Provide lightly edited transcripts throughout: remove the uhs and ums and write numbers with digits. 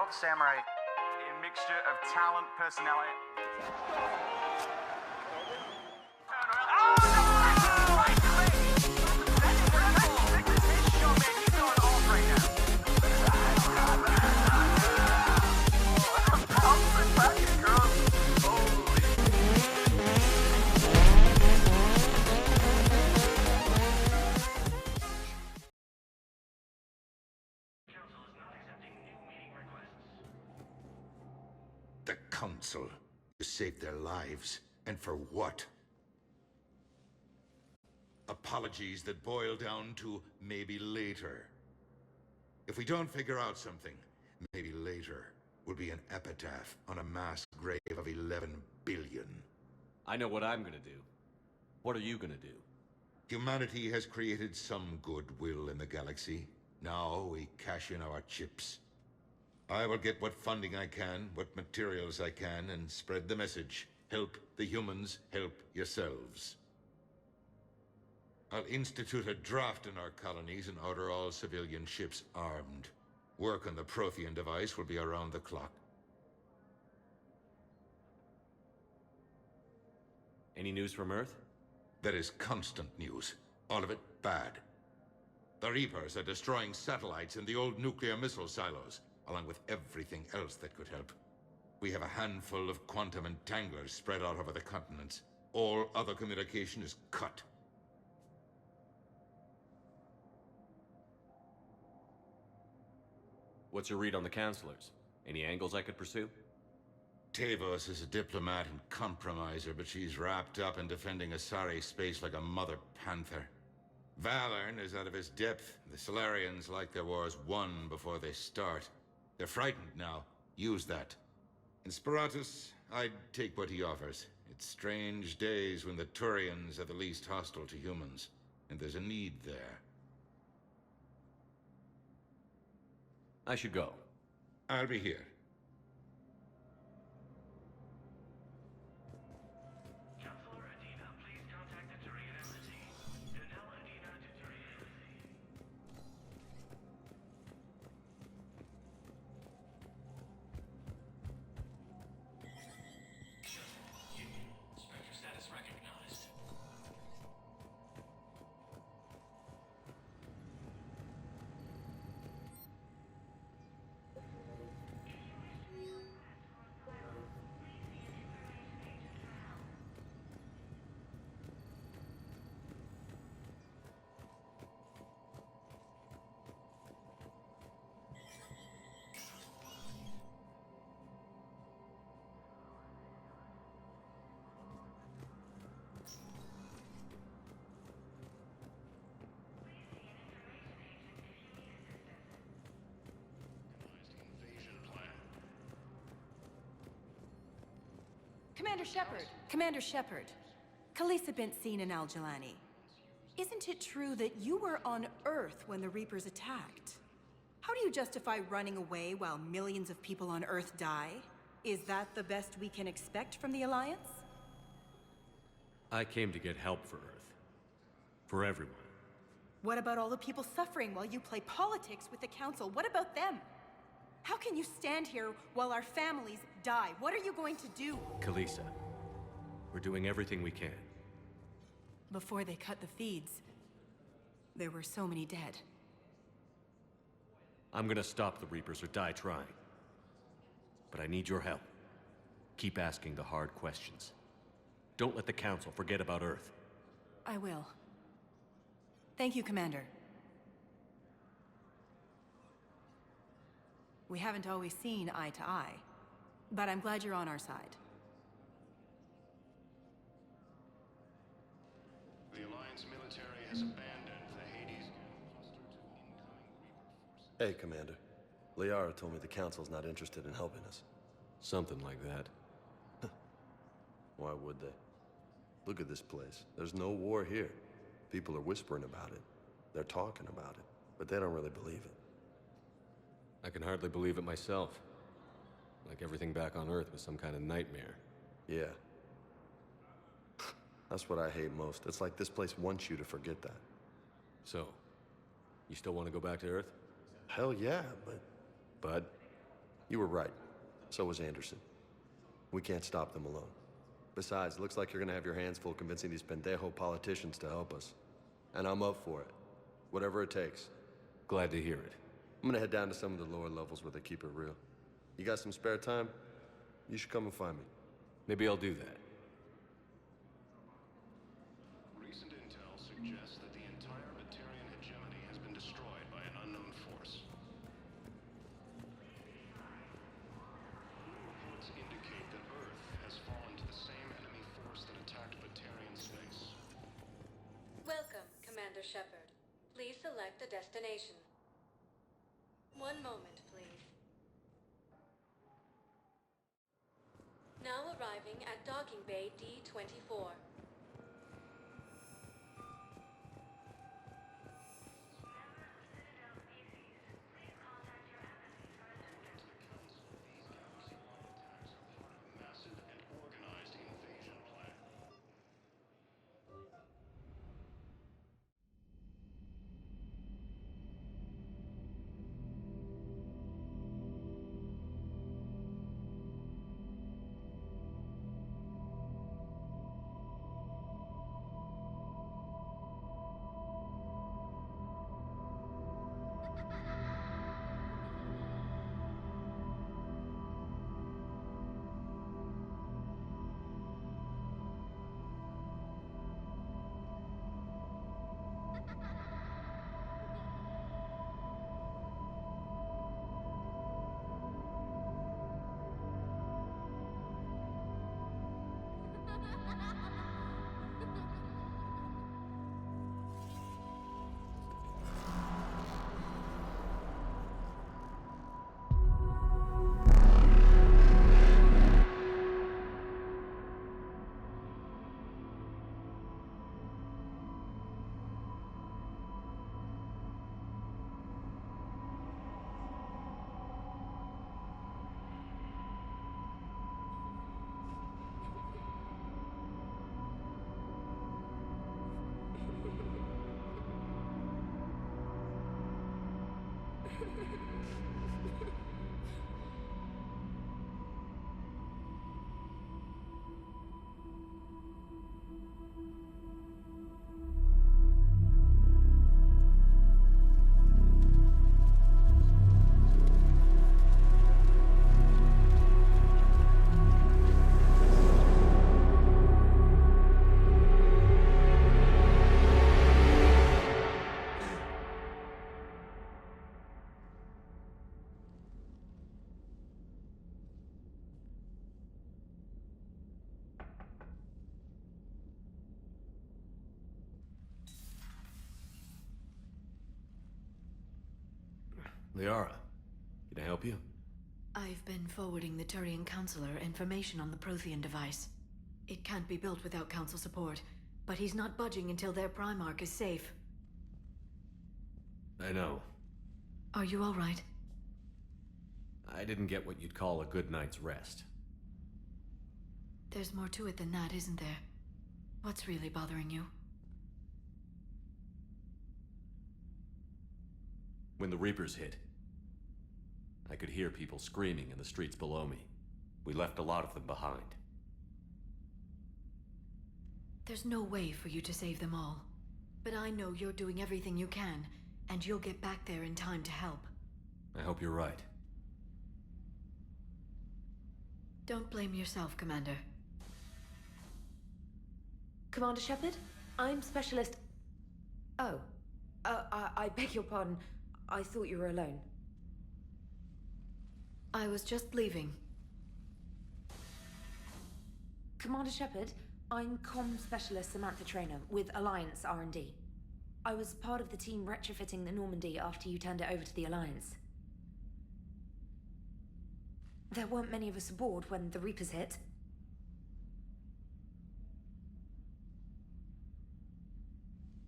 What samurai? A mixture of talent, personality. The Council. You saved their lives. And for what? Apologies that boil down to maybe later. If we don't figure out something, maybe later will be an epitaph on a mass grave of 11 billion. I know what I'm gonna do. What are you gonna do? Humanity has created some goodwill in the galaxy. Now we cash in our chips. I will get what funding I can, what materials I can, and spread the message. Help the humans, help yourselves. I'll institute a draft in our colonies and order all civilian ships armed. Work on the Prothean device will be around the clock. Any news from Earth? There is constant news. All of it bad. The Reapers are destroying satellites in the old nuclear missile silos, along with everything else that could help. We have a handful of quantum entanglers spread out over the continents. All other communication is cut. What's your read on the counselors? Any angles I could pursue? Tavos is a diplomat and compromiser, but she's wrapped up in defending Asari space like a mother panther. Valorn is out of his depth. The Solarians like their wars won before they start. They're frightened now. Use that. In Sparatus, I'd take what he offers. It's strange days when the Turians are the least hostile to humans, and there's a need there. I should go. I'll be here. Commander Shepard! Commander Shepard. Khaleesa bint seen in Al-Jalani. Isn't it true that you were on Earth when the Reapers attacked? How do you justify running away while millions of people on Earth die? Is that the best we can expect from the Alliance? I came to get help for Earth. For everyone. What about all the people suffering while you play politics with the Council? What about them? How can you stand here while our families die? What are you going to do? Khaleesa, we're doing everything we can. Before they cut the feeds, there were so many dead. I'm gonna stop the Reapers or die trying. But I need your help. Keep asking the hard questions. Don't let the Council forget about Earth. I will. Thank you, Commander. We haven't always seen eye to eye, but I'm glad you're on our side. The Alliance military has abandoned the Hades. Hey, Commander. Liara told me the Council's not interested in helping us. Something like that. Why would they? Look at this place. There's no war here. People are whispering about it. They're talking about it, but they don't really believe it. I can hardly believe it myself. Like everything back on Earth was some kind of nightmare. Yeah. That's what I hate most. It's like this place wants you to forget that. So, you still want to go back to Earth? Hell yeah, but... You were right. So was Anderson. We can't stop them alone. Besides, it looks like you're gonna have your hands full convincing these pendejo politicians to help us. And I'm up for it. Whatever it takes. Glad to hear it. I'm gonna head down to some of the lower levels where they keep it real. You got some spare time? You should come and find me. Maybe I'll do that. Recent intel suggests that the entire Batarian hegemony has been destroyed by an unknown force. Reports indicate that Earth has fallen to the same enemy force that attacked Batarian space. Welcome, Commander Shepard. Please select a destination. One moment, please. Now arriving at Docking Bay D-24. Massive and organized invasion plan. Liara, can I help you? I've been forwarding the Turian Counselor information on the Prothean device. It can't be built without Council support, but he's not budging until their Primarch is safe. I know. Are you all right? I didn't get what you'd call a good night's rest. There's more to it than that, isn't there? What's really bothering you? When the Reapers hit, I could hear people screaming in the streets below me. We left a lot of them behind. There's no way for you to save them all. But I know you're doing everything you can, and you'll get back there in time to help. I hope you're right. Don't blame yourself, Commander. Commander Shepard? I'm Specialist... Oh. I beg your pardon. I thought you were alone. I was just leaving. Commander Shepard, I'm Comm Specialist Samantha Traynor with Alliance R&D. I was part of the team retrofitting the Normandy after you turned it over to the Alliance. There weren't many of us aboard when the Reapers hit.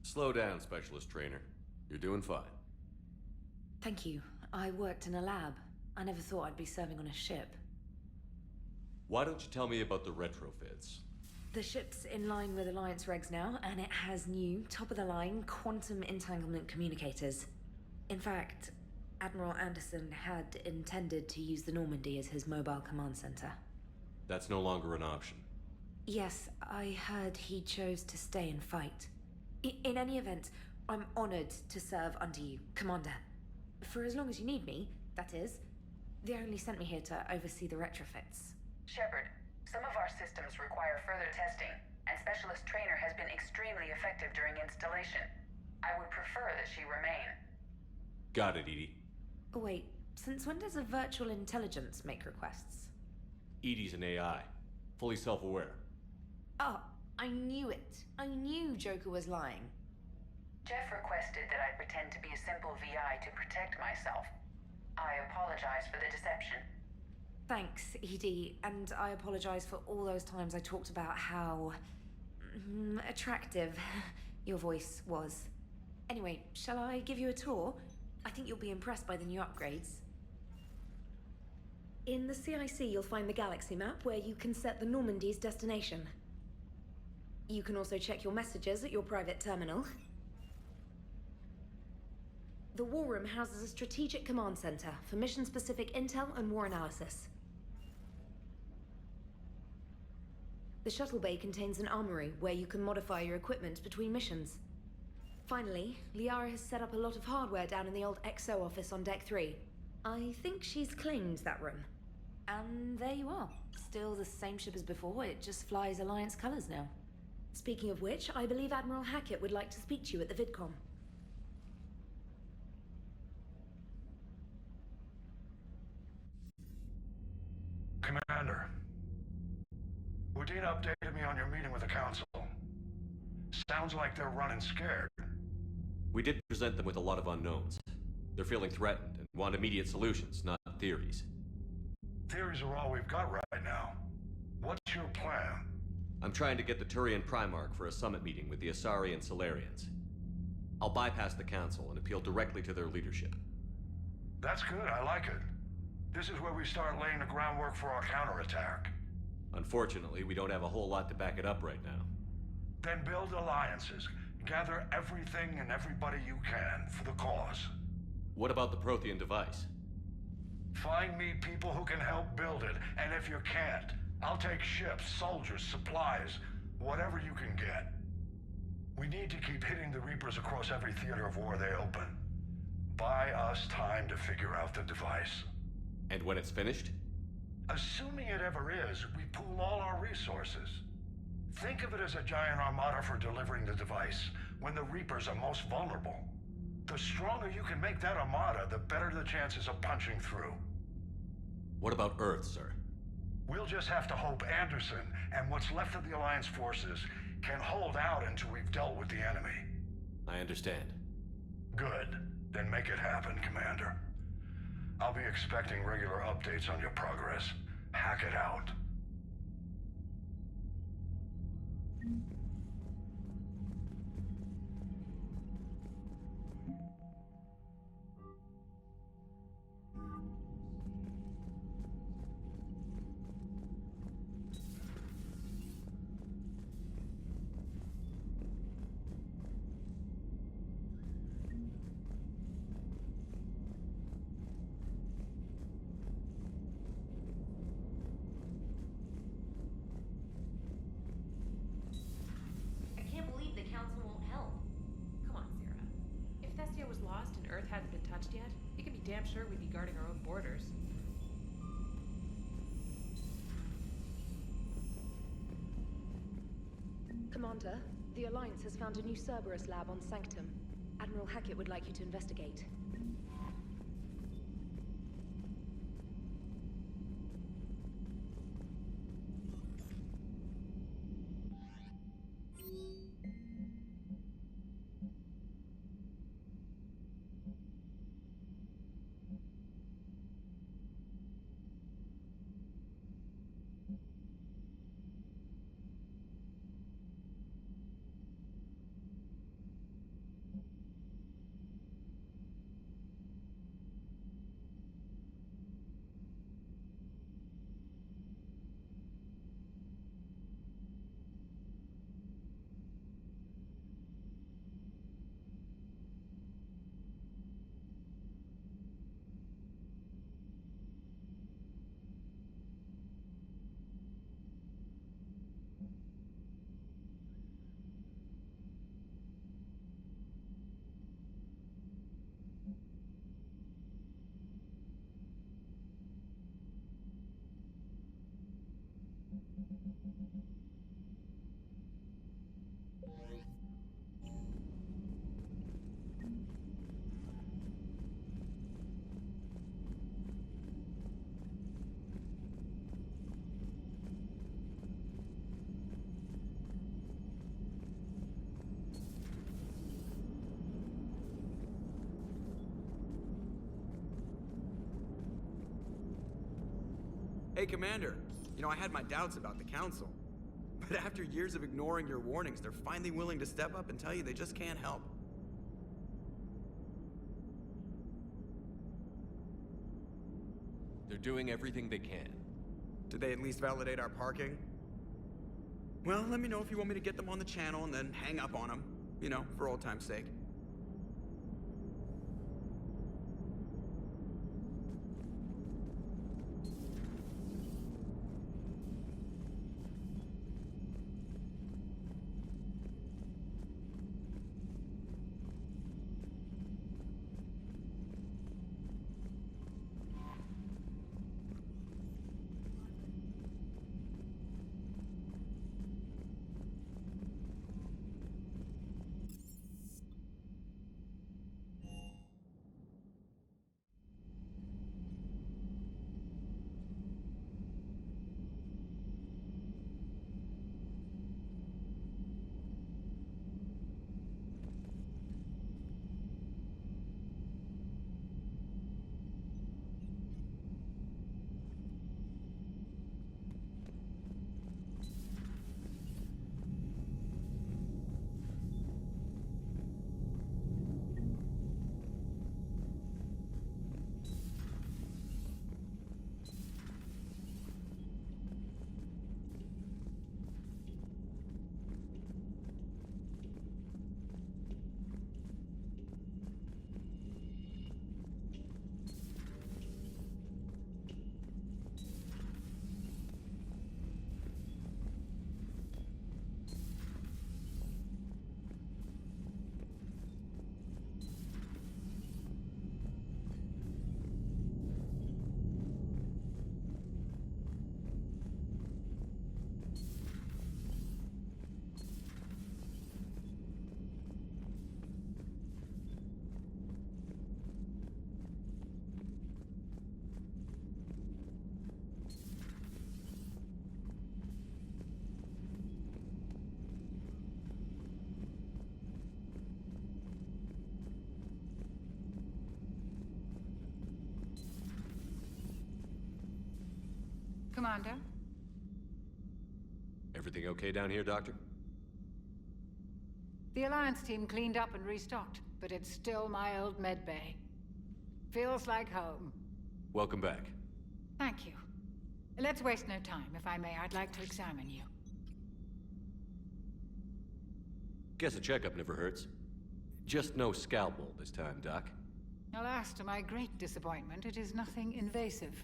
Slow down, Specialist Trainer. You're doing fine. Thank you. I worked in a lab. I never thought I'd be serving on a ship. Why don't you tell me about the retrofits? The ship's in line with Alliance regs now, and it has new, top-of-the-line quantum entanglement communicators. In fact, Admiral Anderson had intended to use the Normandy as his mobile command center. That's no longer an option. Yes, I heard he chose to stay and fight. In any event, I'm honored to serve under you, Commander. For as long as you need me, that is. They only sent me here to oversee the retrofits. Shepard, some of our systems require further testing, and Specialist Trainer has been extremely effective during installation. I would prefer that she remain. Got it, Edie. Wait, since when does a virtual intelligence make requests? Edie's an AI, fully self-aware. Oh, I knew it. I knew Joker was lying. Jeff requested that I pretend to be a simple VI to protect myself. I apologize for the deception. Thanks, Edie, and I apologize for all those times I talked about how... attractive your voice was. Anyway, shall I give you a tour? I think you'll be impressed by the new upgrades. In the CIC, you'll find the galaxy map where you can set the Normandy's destination. You can also check your messages at your private terminal. The War Room houses a strategic command center for mission-specific intel and war analysis. The shuttle bay contains an armory where you can modify your equipment between missions. Finally, Liara has set up a lot of hardware down in the old XO office on Deck 3. I think she's claimed that room. And there you are. Still the same ship as before, it just flies Alliance colors now. Speaking of which, I believe Admiral Hackett would like to speak to you at the VidCom. Commander, Udine updated me on your meeting with the Council. Sounds like they're running scared. We did present them with a lot of unknowns. They're feeling threatened and want immediate solutions, not theories. Theories are all we've got right now. What's your plan? I'm trying to get the Turian Primarch for a summit meeting with the Asari and Solarians. I'll bypass the Council and appeal directly to their leadership. That's good, I like it. This is where we start laying the groundwork for our counterattack. Unfortunately, we don't have a whole lot to back it up right now. Then build alliances. Gather everything and everybody you can for the cause. What about the Prothean device? Find me people who can help build it, and if you can't, I'll take ships, soldiers, supplies, whatever you can get. We need to keep hitting the Reapers across every theater of war they open. Buy us time to figure out the device. And when it's finished? Assuming it ever is, we pool all our resources. Think of it as a giant armada for delivering the device when the Reapers are most vulnerable. The stronger you can make that armada, the better the chances of punching through. What about Earth, sir? We'll just have to hope Anderson and what's left of the Alliance forces can hold out until we've dealt with the enemy. I understand. Good. Then make it happen, Commander. I'll be expecting regular updates on your progress. Hack it out. Hadn't been touched yet, you can be damn sure we'd be guarding our own borders. Commander, the Alliance has found a new Cerberus lab on Sanctum. Admiral Hackett would like you to investigate. Hey, Commander. You know, I had my doubts about the Council. But after years of ignoring your warnings, they're finally willing to step up and tell you they just can't help. They're doing everything they can. Did they at least validate our parking? Well, let me know if you want me to get them on the channel and then hang up on them. You know, for old time's sake. Commander? Everything okay down here, Doctor? The Alliance team cleaned up and restocked, but it's still my old med bay. Feels like home. Welcome back. Thank you. Let's waste no time. If I may, I'd like to examine you. Guess a checkup never hurts. Just no scalpel this time, Doc. Alas, to my great disappointment, it is nothing invasive.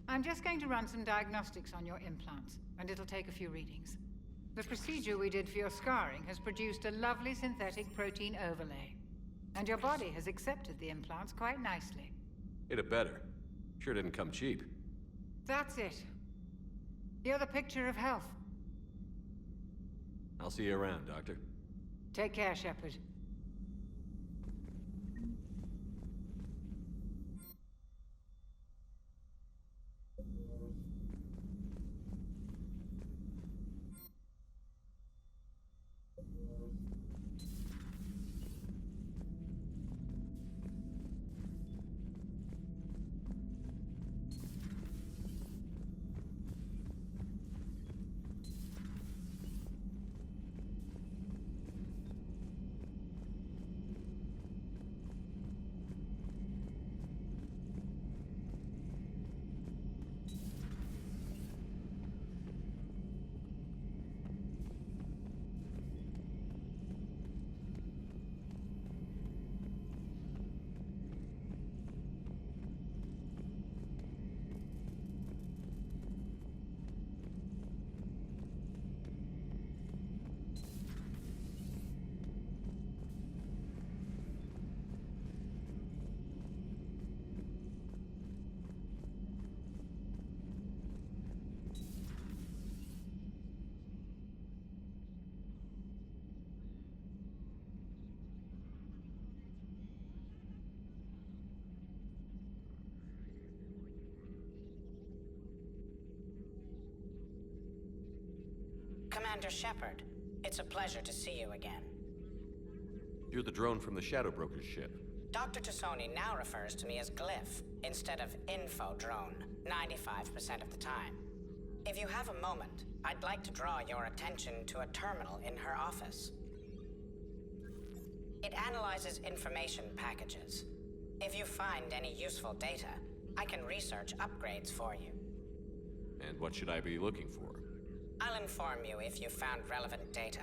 I'm just going to run some diagnostics on your implants, and it'll take a few readings. The procedure we did for your scarring has produced a lovely synthetic protein overlay. And your body has accepted the implants quite nicely. It had better. Sure didn't come cheap. That's it. You're the picture of health. I'll see you around, Doctor. Take care, Shepard. Commander Shepard. It's a pleasure to see you again. You're the drone from the Shadow Broker's ship. Dr. Tassoni now refers to me as Glyph instead of Info Drone, 95% of the time. If you have a moment, I'd like to draw your attention to a terminal in her office. It analyzes information packages. If you find any useful data, I can research upgrades for you. And what should I be looking for? I'll inform you if you found relevant data.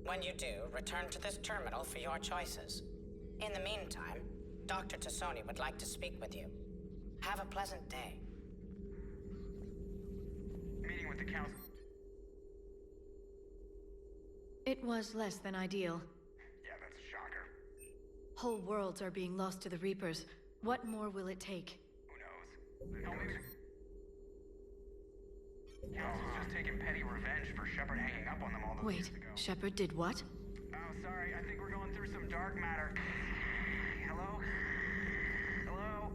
When you do, return to this terminal for your choices. In the meantime, Dr. Tassoni would like to speak with you. Have a pleasant day. Meeting with the council. It was less than ideal. Yeah, that's a shocker. Whole worlds are being lost to the Reapers. What more will it take? Who knows? Council's just taking petty revenge for Shepard hanging up on them all those years Wait, ago. Shepard did what? Oh, sorry. I think we're going through some dark matter. Hello? Hello?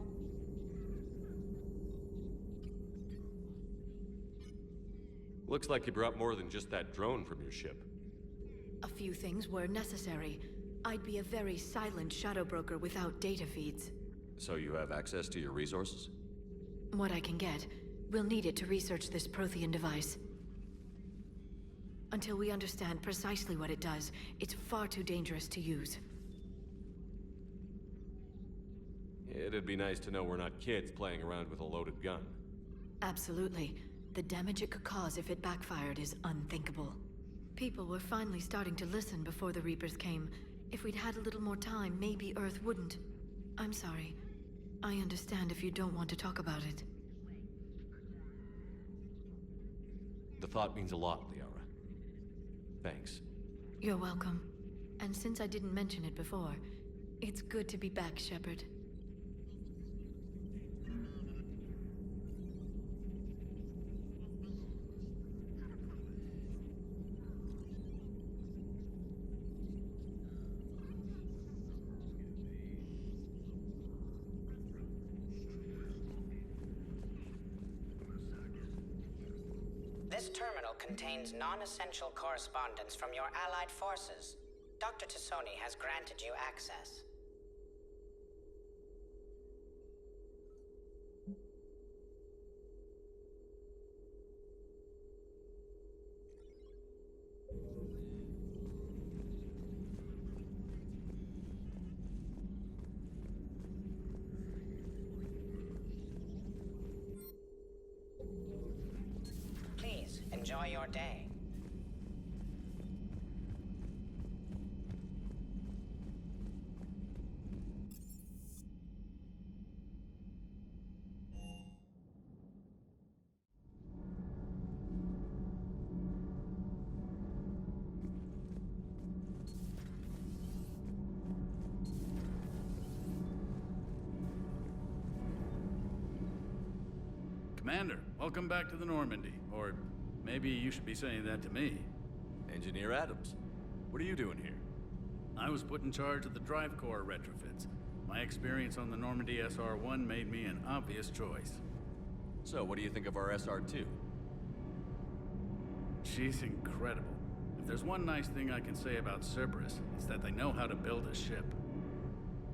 Looks like you brought more than just that drone from your ship. A few things were necessary. I'd be a very silent shadow broker without data feeds. So you have access to your resources? What I can get. We'll need it to research this Prothean device. Until we understand precisely what it does, it's far too dangerous to use. It'd be nice to know we're not kids playing around with a loaded gun. Absolutely. The damage it could cause if it backfired is unthinkable. People were finally starting to listen before the Reapers came. If we'd had a little more time, maybe Earth wouldn't. I'm sorry. I understand if you don't want to talk about it. The thought means a lot, Liara. Thanks. You're welcome. And since I didn't mention it before, it's good to be back, Shepard. This terminal contains non-essential correspondence from your allied forces. Dr. Tassoni has granted you access. Please, enjoy your day. Commander, welcome back to the Normandy. Or maybe you should be saying that to me. Engineer Adams, what are you doing here? I was put in charge of the drive core retrofits. My experience on the Normandy SR-1 made me an obvious choice. So, what do you think of our SR-2? She's incredible. If there's one nice thing I can say about Cerberus, it's that they know how to build a ship.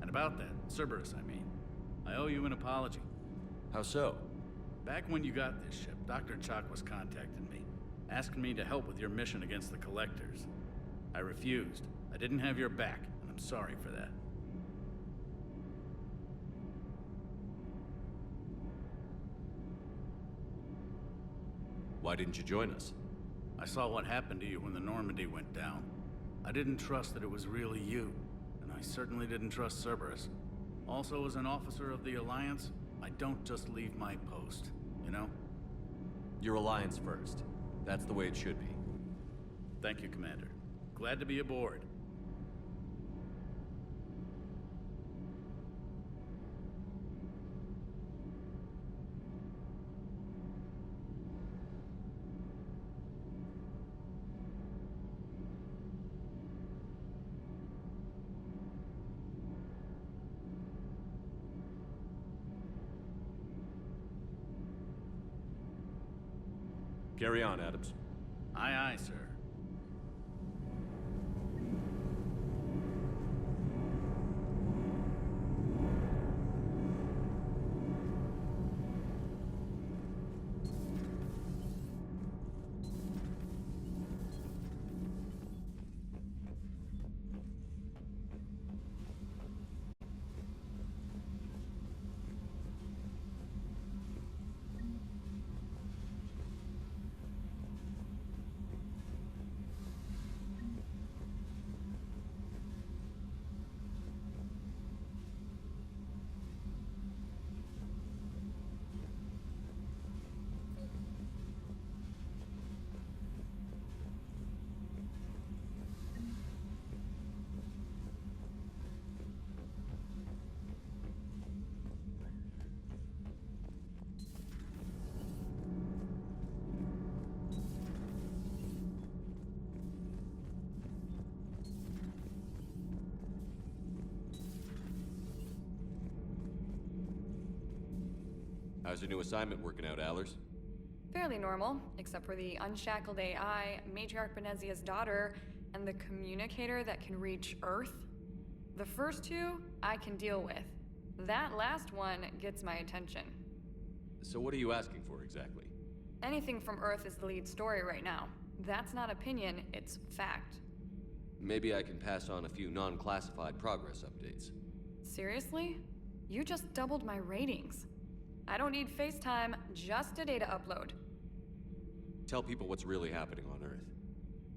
And about that, Cerberus, I mean, I owe you an apology. How so? Back when you got this ship, Dr. Chalk was contacting me, asking me to help with your mission against the Collectors. I refused. I didn't have your back, and I'm sorry for that. Why didn't you join us? I saw what happened to you when the Normandy went down. I didn't trust that it was really you, and I certainly didn't trust Cerberus. Also, as an officer of the Alliance, I don't just leave my post, you know? Your Alliance first. That's the way it should be. Thank you, Commander. Glad to be aboard. Carry on, Adams. Aye, aye, sir. How's your new assignment working out, Allers? Fairly normal, except for the unshackled AI, Matriarch Benezia's daughter, and the communicator that can reach Earth. The first two, I can deal with. That last one gets my attention. So what are you asking for, exactly? Anything from Earth is the lead story right now. That's not opinion, it's fact. Maybe I can pass on a few non-classified progress updates. Seriously? You just doubled my ratings. I don't need FaceTime, just a data upload. Tell people what's really happening on Earth.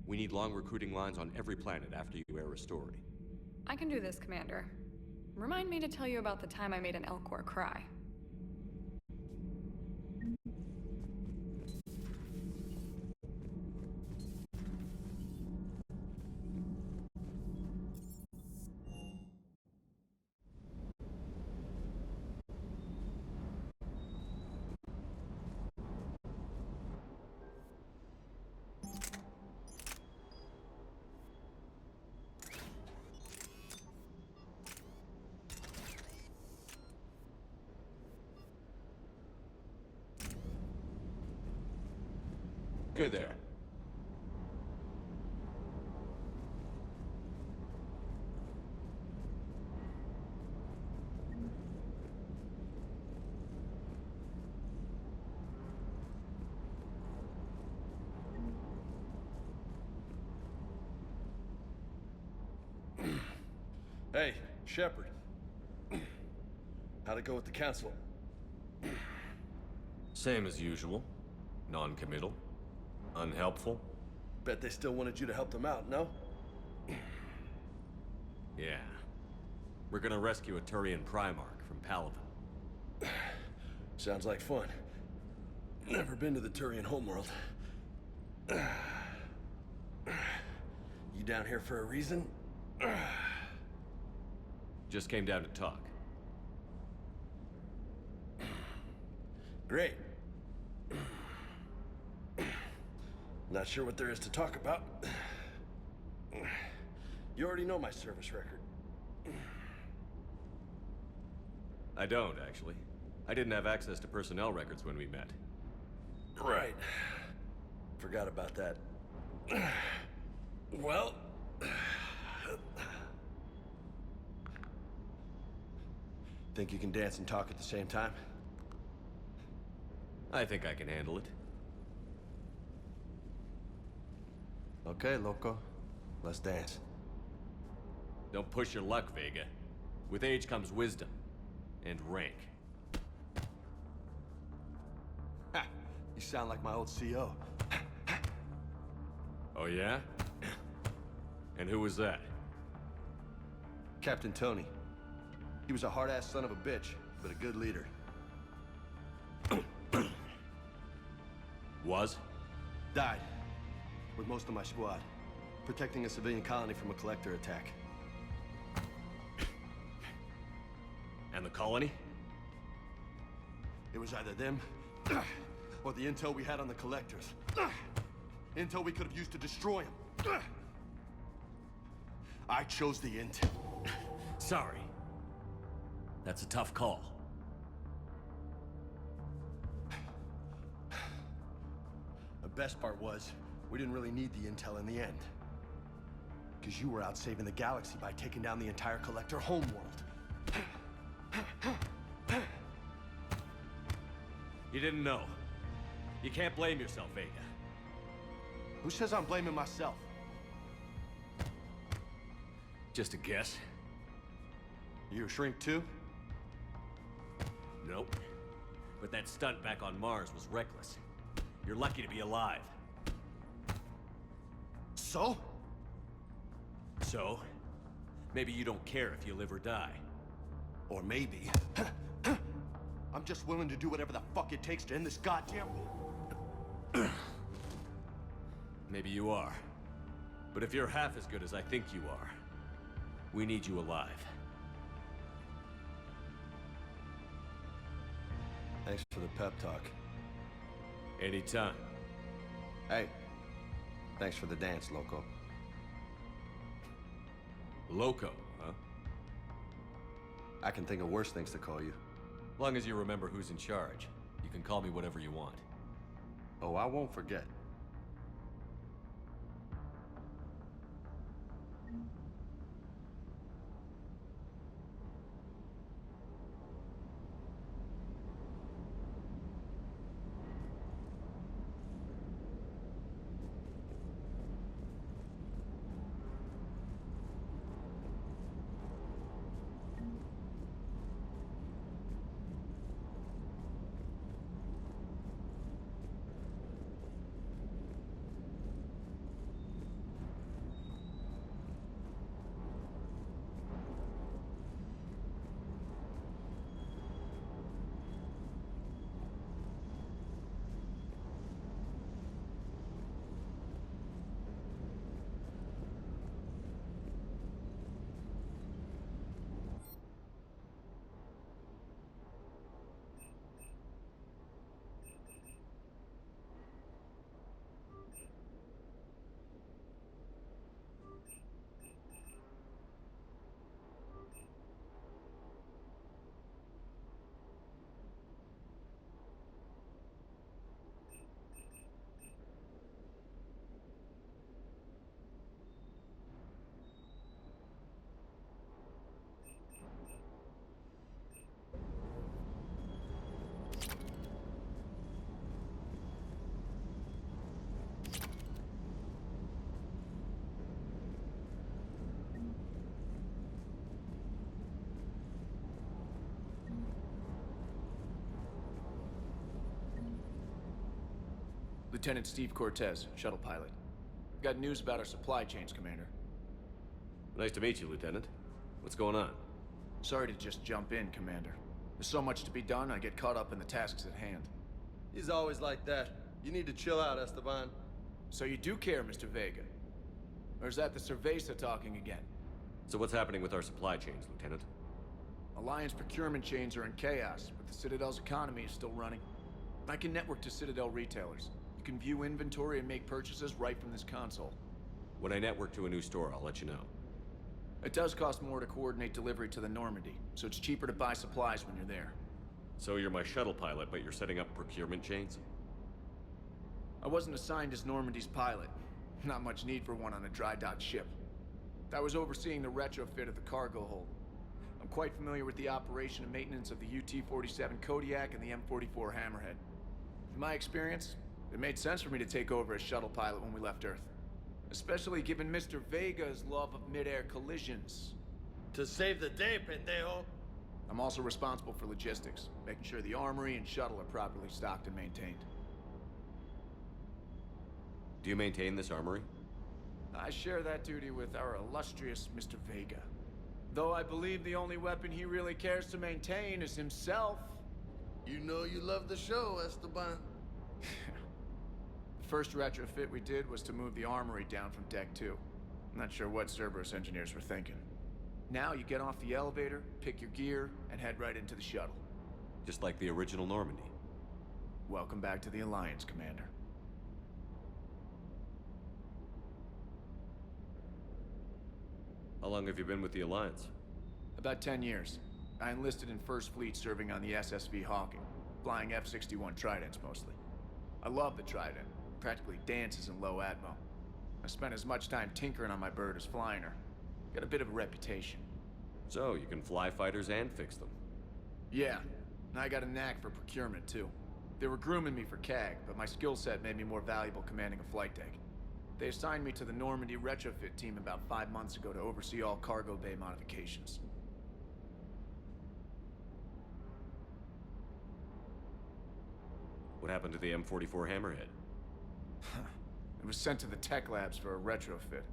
We need long recruiting lines on every planet after you air a story. I can do this, Commander. Remind me to tell you about the time I made an Elcor cry. Good there. Hey, Shepard. How'd it go with the council? Same as usual. Non-committal. Unhelpful. Bet they still wanted you to help them out, no? Yeah. We're gonna rescue a Turian Primarch from Paladin. Sounds like fun. Never been to the Turian homeworld. You down here for a reason? Just came down to talk. Great. Not sure what there is to talk about. You already know my service record. I don't, actually. I didn't have access to personnel records when we met. Right. Forgot about that. Well... Think you can dance and talk at the same time? I think I can handle it. Okay, loco. Let's dance. Don't push your luck, Vega. With age comes wisdom. And rank. Ha! You sound like my old CO. Oh yeah? And who was that? Captain Tony. He was a hard-ass son of a bitch, but a good leader. Was? Died. With most of my squad. Protecting a civilian colony from a collector attack. And the colony? It was either them, or the intel we had on the collectors. Intel we could have used to destroy them. I chose the intel. Sorry. That's a tough call. The best part was, we didn't really need the intel in the end. Because you were out saving the galaxy by taking down the entire collector homeworld. You didn't know. You can't blame yourself, Vega. Who says I'm blaming myself? Just a guess. You a shrink too? Nope. But that stunt back on Mars was reckless. You're lucky to be alive. So? So? Maybe you don't care if you live or die. Or maybe... I'm just willing to do whatever the fuck it takes to end this goddamn war. Maybe you are. But if you're half as good as I think you are, we need you alive. Thanks for the pep talk. Anytime. Hey, thanks for the dance, loco. Loco, huh? I can think of worse things to call you. Long as you remember who's in charge. You can call me whatever you want. Oh, I won't forget. Lieutenant Steve Cortez, shuttle pilot. Got news about our supply chains, Commander. Nice to meet you, Lieutenant. What's going on? Sorry to just jump in, Commander. There's so much to be done, I get caught up in the tasks at hand. He's always like that. You need to chill out, Esteban. So you do care, Mr. Vega? Or is that the Cerveza talking again? So what's happening with our supply chains, Lieutenant? Alliance procurement chains are in chaos, but the Citadel's economy is still running. I can network to Citadel retailers. You can view inventory and make purchases right from this console. When I network to a new store, I'll let you know. It does cost more to coordinate delivery to the Normandy, so it's cheaper to buy supplies when you're there. So you're my shuttle pilot, but you're setting up procurement chains? I wasn't assigned as Normandy's pilot. Not much need for one on a dry dock ship. I was overseeing the retrofit of the cargo hold. I'm quite familiar with the operation and maintenance of the UT-47 Kodiak and the M44 Hammerhead. In my experience, it made sense for me to take over as shuttle pilot when we left Earth. Especially given Mr. Vega's love of mid-air collisions. To save the day, pendejo! I'm also responsible for logistics, making sure the armory and shuttle are properly stocked and maintained. Do you maintain this armory? I share that duty with our illustrious Mr. Vega. Though I believe the only weapon he really cares to maintain is himself. You know you love the show, Esteban. The first retrofit we did was to move the armory down from Deck 2. I'm not sure what Cerberus engineers were thinking. Now you get off the elevator, pick your gear, and head right into the shuttle. Just like the original Normandy. Welcome back to the Alliance, Commander. How long have you been with the Alliance? About 10 years. I enlisted in First Fleet serving on the SSV Hawking, flying F-61 Tridents mostly. I love the Trident. Practically dances in low atmo. I spent as much time tinkering on my bird as flying her. Got a bit of a reputation. So, you can fly fighters and fix them? Yeah, and I got a knack for procurement too. They were grooming me for CAG, but my skill set made me more valuable commanding a flight deck. They assigned me to the Normandy retrofit team about 5 months ago to oversee all cargo bay modifications. What happened to the M44 Hammerhead? It was sent to the tech labs for a retrofit.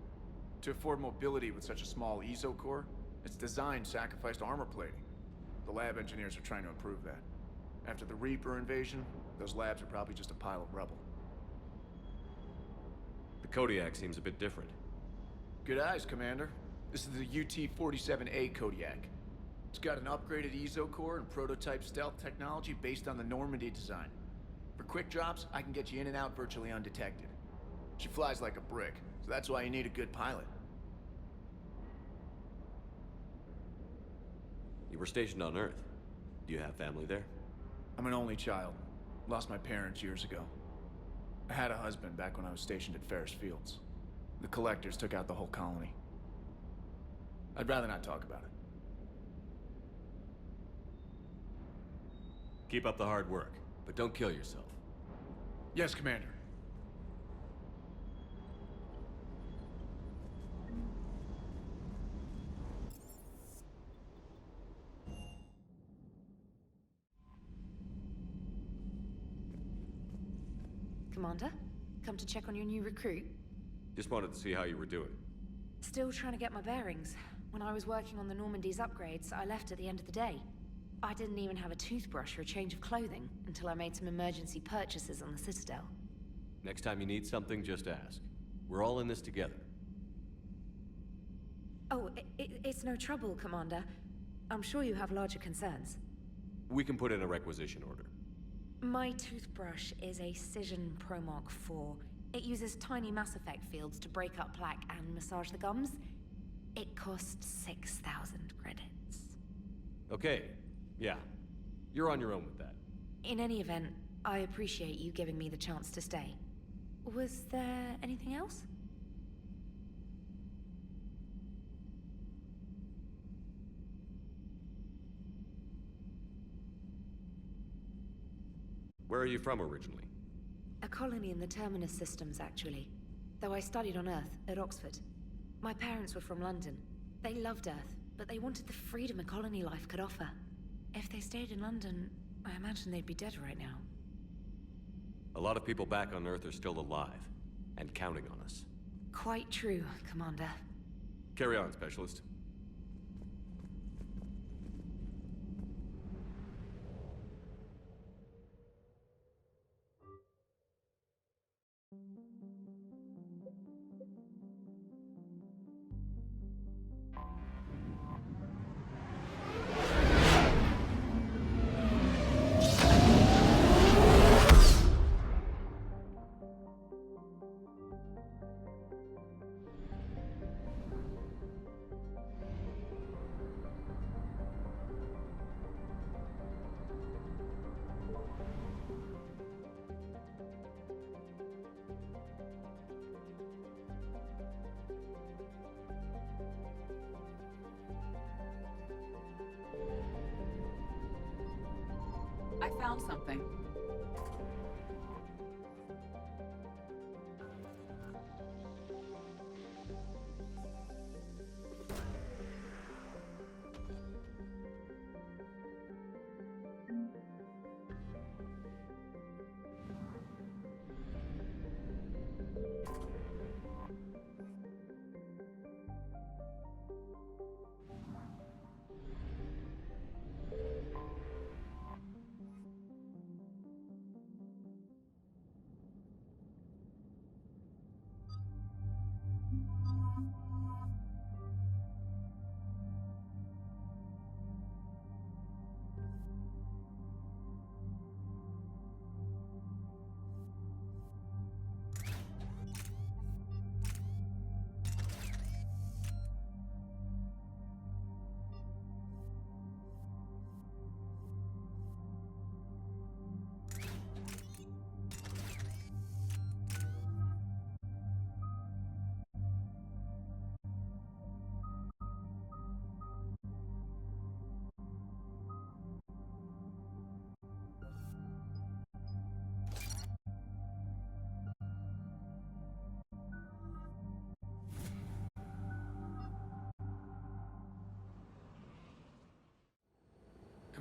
To afford mobility with such a small ESO core, its design sacrificed armor plating. The lab engineers are trying to improve that. After the Reaper invasion, those labs are probably just a pile of rubble. The Kodiak seems a bit different. Good eyes, Commander. This is the UT-47A Kodiak. It's got an upgraded ESO core and prototype stealth technology based on the Normandy design. For quick drops, I can get you in and out virtually undetected. She flies like a brick, so that's why you need a good pilot. You were stationed on Earth. Do you have family there? I'm an only child. Lost my parents years ago. I had a husband back when I was stationed at Ferris Fields. The collectors took out the whole colony. I'd rather not talk about it. Keep up the hard work, but don't kill yourself. Yes, Commander. Commander, come to check on your new recruit? Just wanted to see how you were doing. Still trying to get my bearings. When I was working on the Normandy's upgrades, I left at the end of the day. I didn't even have a toothbrush or a change of clothing until I made some emergency purchases on the Citadel. Next time you need something, just ask. We're all in this together. Oh, it's no trouble, Commander. I'm sure you have larger concerns. We can put in a requisition order. My toothbrush is a Cision Pro Mark IV. It uses tiny Mass Effect fields to break up plaque and massage the gums. It costs 6,000 credits. Okay, yeah. You're on your own with that. In any event, I appreciate you giving me the chance to stay. Was there anything else? Where are you from originally? A colony in the Terminus systems, actually. Though I studied on Earth, at Oxford. My parents were from London. They loved Earth, but they wanted the freedom a colony life could offer. If they stayed in London, I imagine they'd be dead right now. A lot of people back on Earth are still alive, and counting on us. Quite true, Commander. Carry on, Specialist. I found something.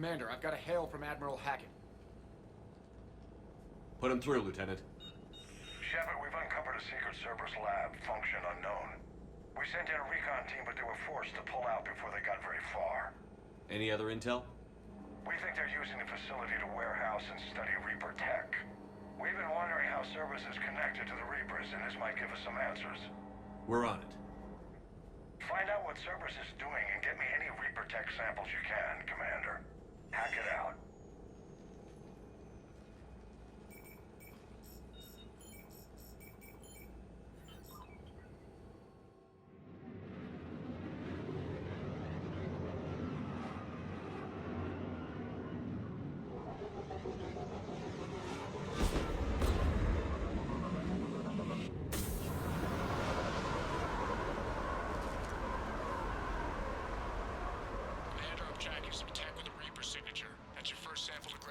Commander, I've got a hail from Admiral Hackett. Put him through, Lieutenant. Shepard, we've uncovered a secret Cerberus lab, function unknown. We sent in a recon team, but they were forced to pull out before they got very far. Any other intel? We think they're using the facility to warehouse and study Reaper tech. We've been wondering how Cerberus is connected to the Reapers, and this might give us some answers. We're on it. Find out what Cerberus is doing and get me any Reaper tech samples you can, Commander. Hack it out.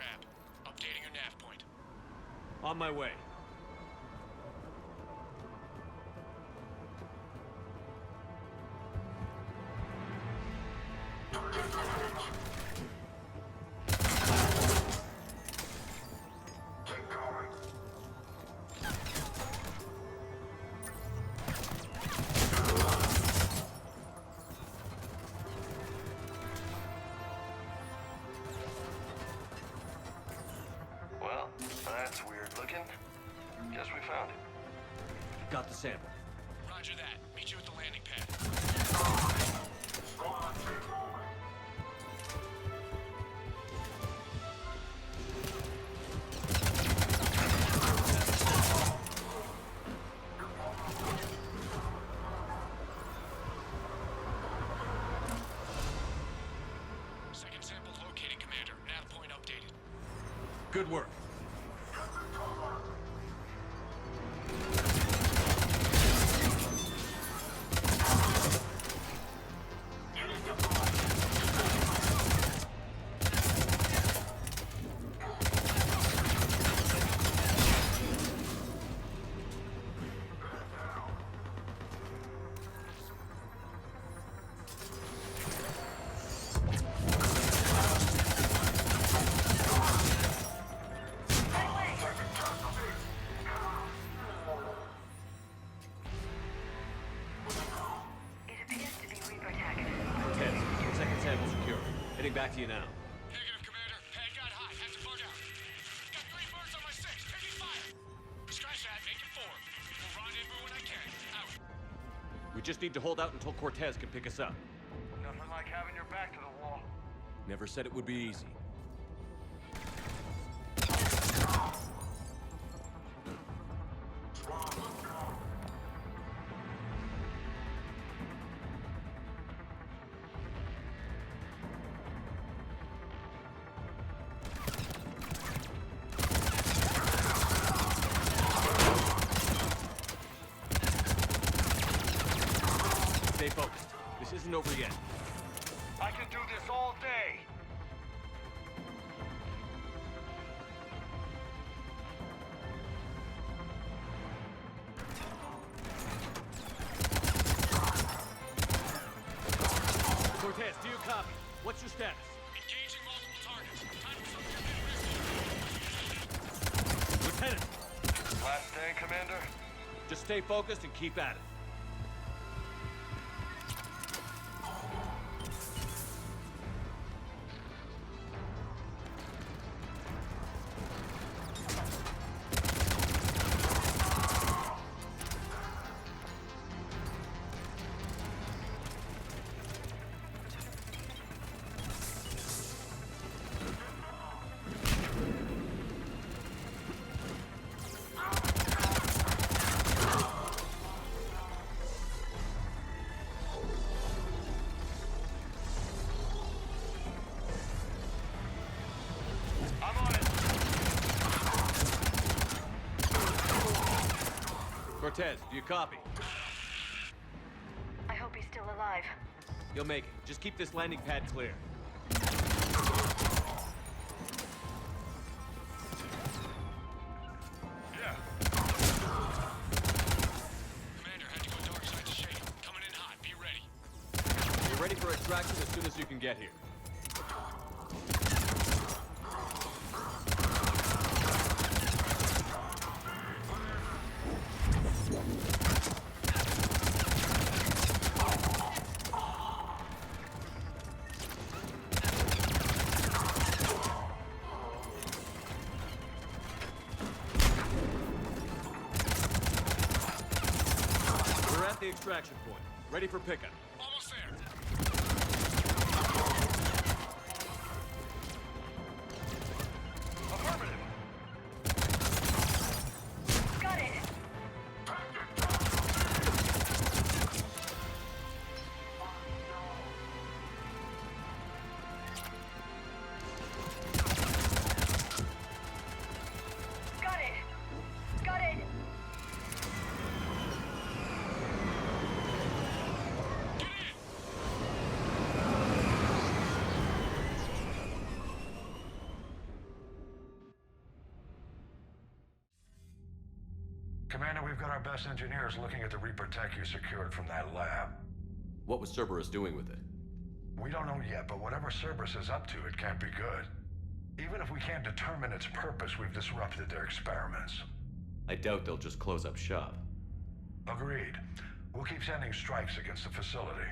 grab. Updating your nav point. On my way. Well, that's weird looking. Guess we found it. Got the sample. Roger that. Meet you at the landing pad. Second sample located, Commander. Nav point updated. Good work. Second sample secure. Heading back to you now. Negative, Commander. Pad got hot. Have to bug out. Got green birds on my 6. Taking fire. Scratch that. Make it 4. We'll rendezvous when I can. Out. We just need to hold out until Cortez can pick us up. Nothing like having your back to the wall. Never said it would be easy. Stay focused. This isn't over yet. I can do this all day. Cortez, do you copy? What's your status? Engaging multiple targets. Time for some Lieutenant! Last stand, Commander? Just stay focused and keep at it. Cortez, do you copy? I hope he's still alive. You'll make it. Just keep this landing pad clear. Yeah. Commander, had to go dark side to shade. Coming in hot. Be ready. You're ready for extraction as soon as you can get here. We're at the extraction point. Ready for pickup. Almost there. Affirmative. Got it! Got it! Got it! Commander, we've got our best engineers looking at the Reaper tech you secured from that lab. What was Cerberus doing with it? We don't know yet, but whatever Cerberus is up to, it can't be good. Even if we can't determine its purpose, we've disrupted their experiments. I doubt they'll just close up shop. Agreed. We'll keep sending strikes against the facility.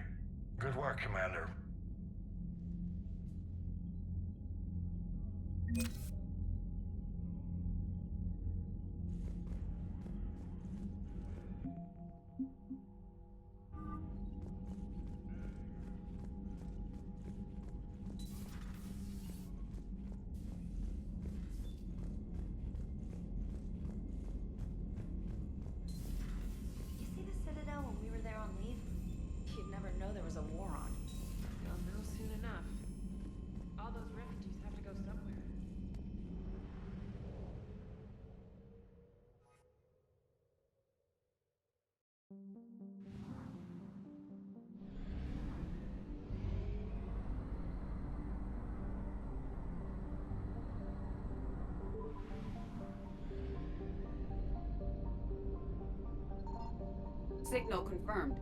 Good work, Commander. You see the Citadel when we were there on leave? You'd never know there was a war on. You'll know soon enough. All those refugees have to go somewhere. Signal confirmed.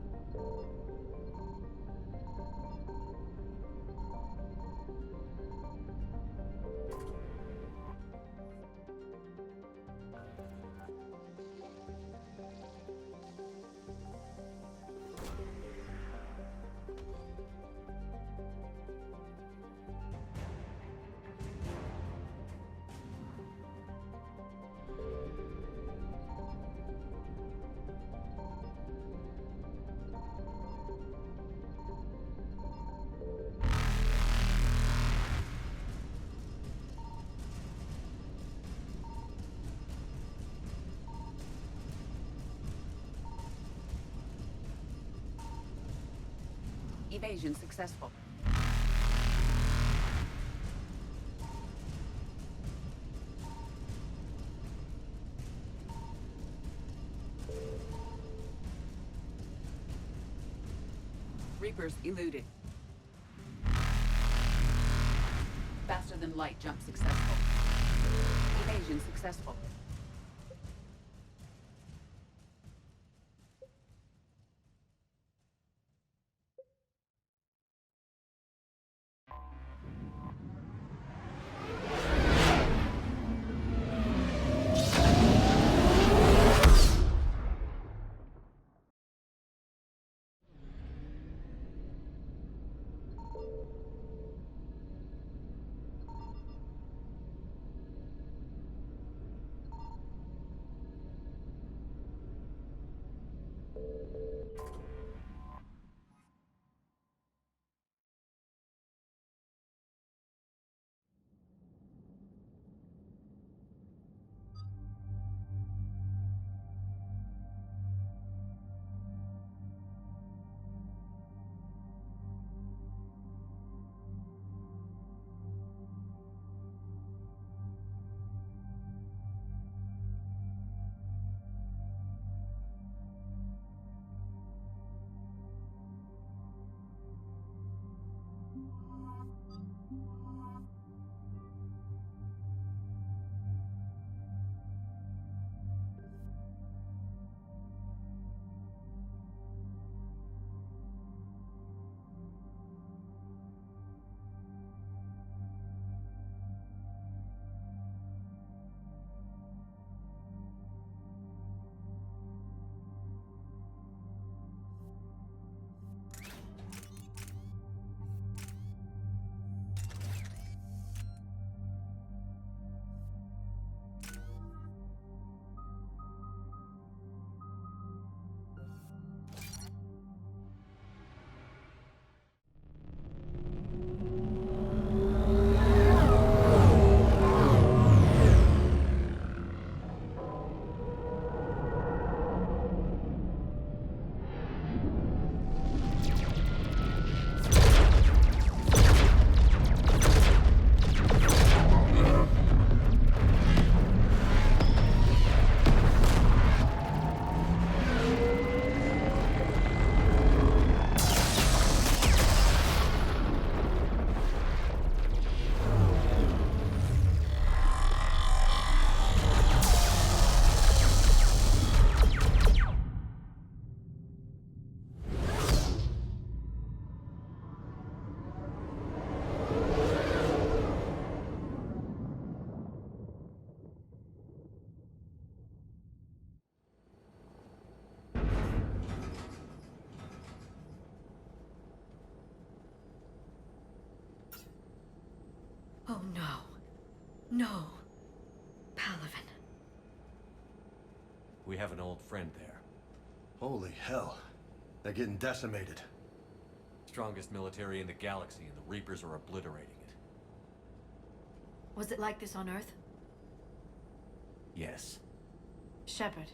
Evasion successful. Reapers eluded. Faster than light jump successful. Evasion successful. Oh no. No. Palaven. We have an old friend there. Holy hell. They're getting decimated. Strongest military in the galaxy, and the Reapers are obliterating it. Was it like this on Earth? Yes. Shepard.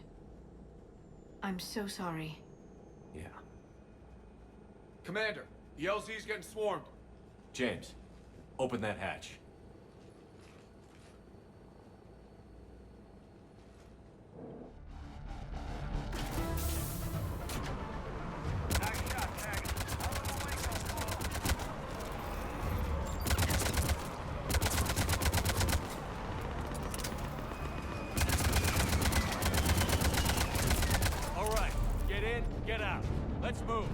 I'm so sorry. Yeah. Commander, the LZ's getting swarmed. James, open that hatch. All right, get in, get out. Let's move.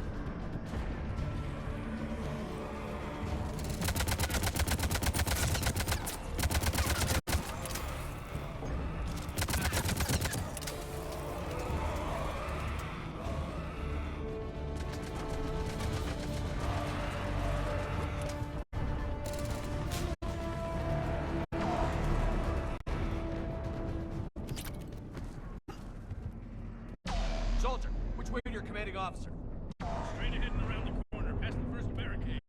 Soldier, which way to your commanding officer? Straight ahead and around the corner, past the first barricade.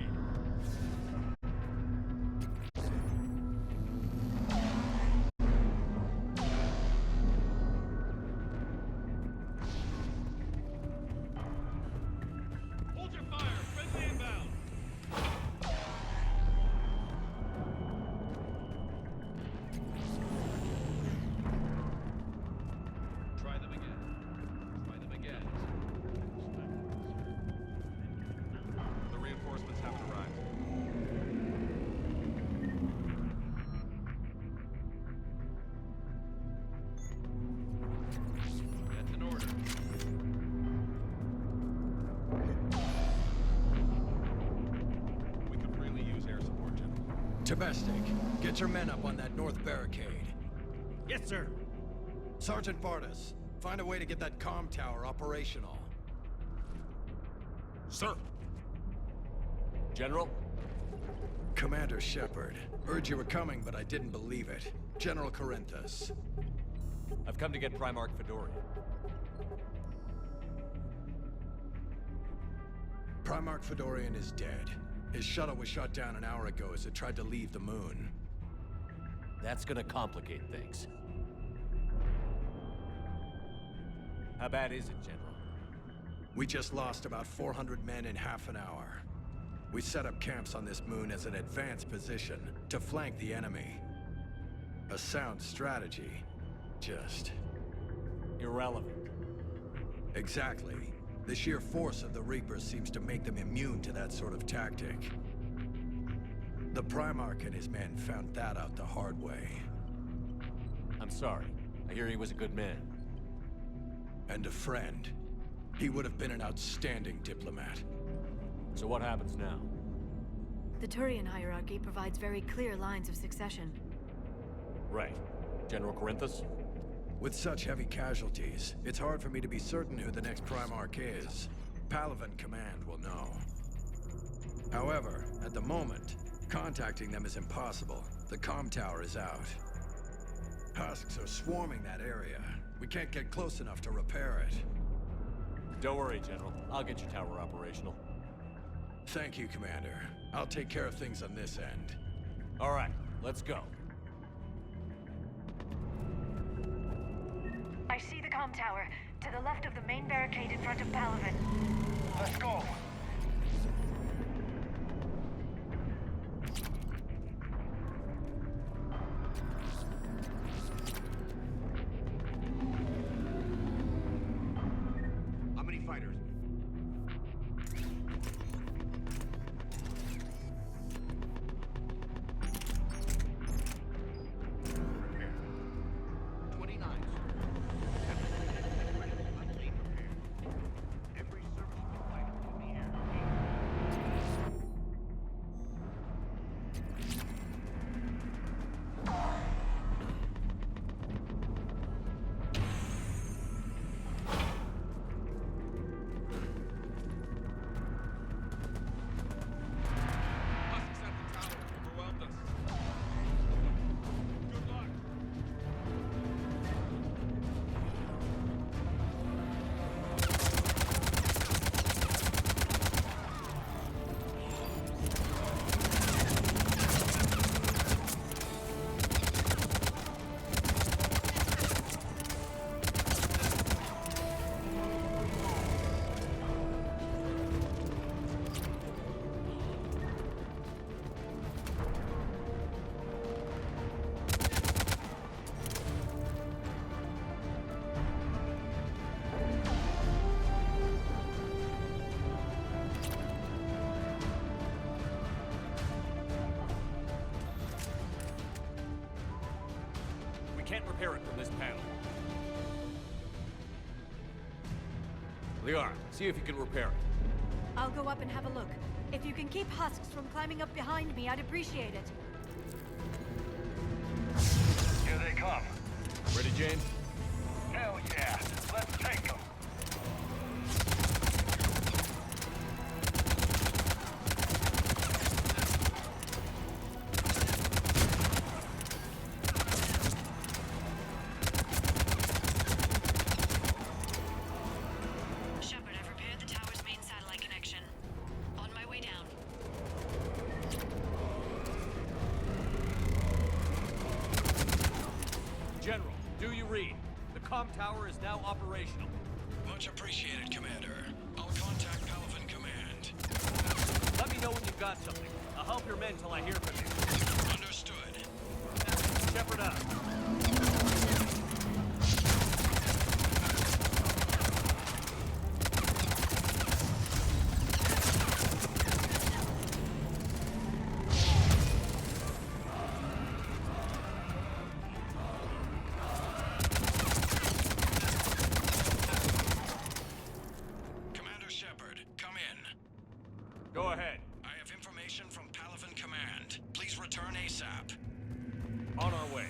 Hold your fire! Friendly inbound! Try them again. Try them again. The reinforcements haven't arrived. That's an order. We could really use air support, General. Tabestic, get your men up on that north barricade. Yes, sir. Sergeant Bardas, find a way to get that comm tower operational. Sir. General? Commander Shepard, heard you were coming, but I didn't believe it. General Corinthus. I've come to get Primarch Fedorian. Primarch Fedorian is dead. His shuttle was shot down an hour ago as it tried to leave the moon. That's gonna complicate things. How bad is it, General? We just lost about 400 men in half an hour. We set up camps on this moon as an advanced position to flank the enemy. A sound strategy. Just... irrelevant. Exactly. The sheer force of the Reapers seems to make them immune to that sort of tactic. The Primarch and his men found that out the hard way. I'm sorry. I hear he was a good man. And a friend. He would have been an outstanding diplomat. So what happens now? The Turian hierarchy provides very clear lines of succession. Right. General Corinthus? With such heavy casualties, it's hard for me to be certain who the next Primarch is. Palaven Command will know. However, at the moment, contacting them is impossible. The comm tower is out. Husks are swarming that area. We can't get close enough to repair it. Don't worry, General. I'll get your tower operational. Thank you, Commander. I'll take care of things on this end. All right, let's go. I see the comm tower, to the left of the main barricade in front of Palaven. Let's go. How many fighters? Repair. 29. Every serviceable fighter in the air. can't repair it from this panel. Liara, see if you can repair it. I'll go up and have a look. If you can keep husks from climbing up behind me, I'd appreciate it. Here they come. Ready, James? Hell yeah. Let's take them. Shepard, I've repaired the tower's main satellite connection. On my way down. General, do you read? The comm tower is now operational. Much appreciated, Commander. I'll contact Palaven Command. Let me know when you've got something. I'll help your men till I hear from you. Understood. Shepard up. Commander Shepard, come in. Go ahead. I have information from Palaven Command. Please return ASAP. On our way.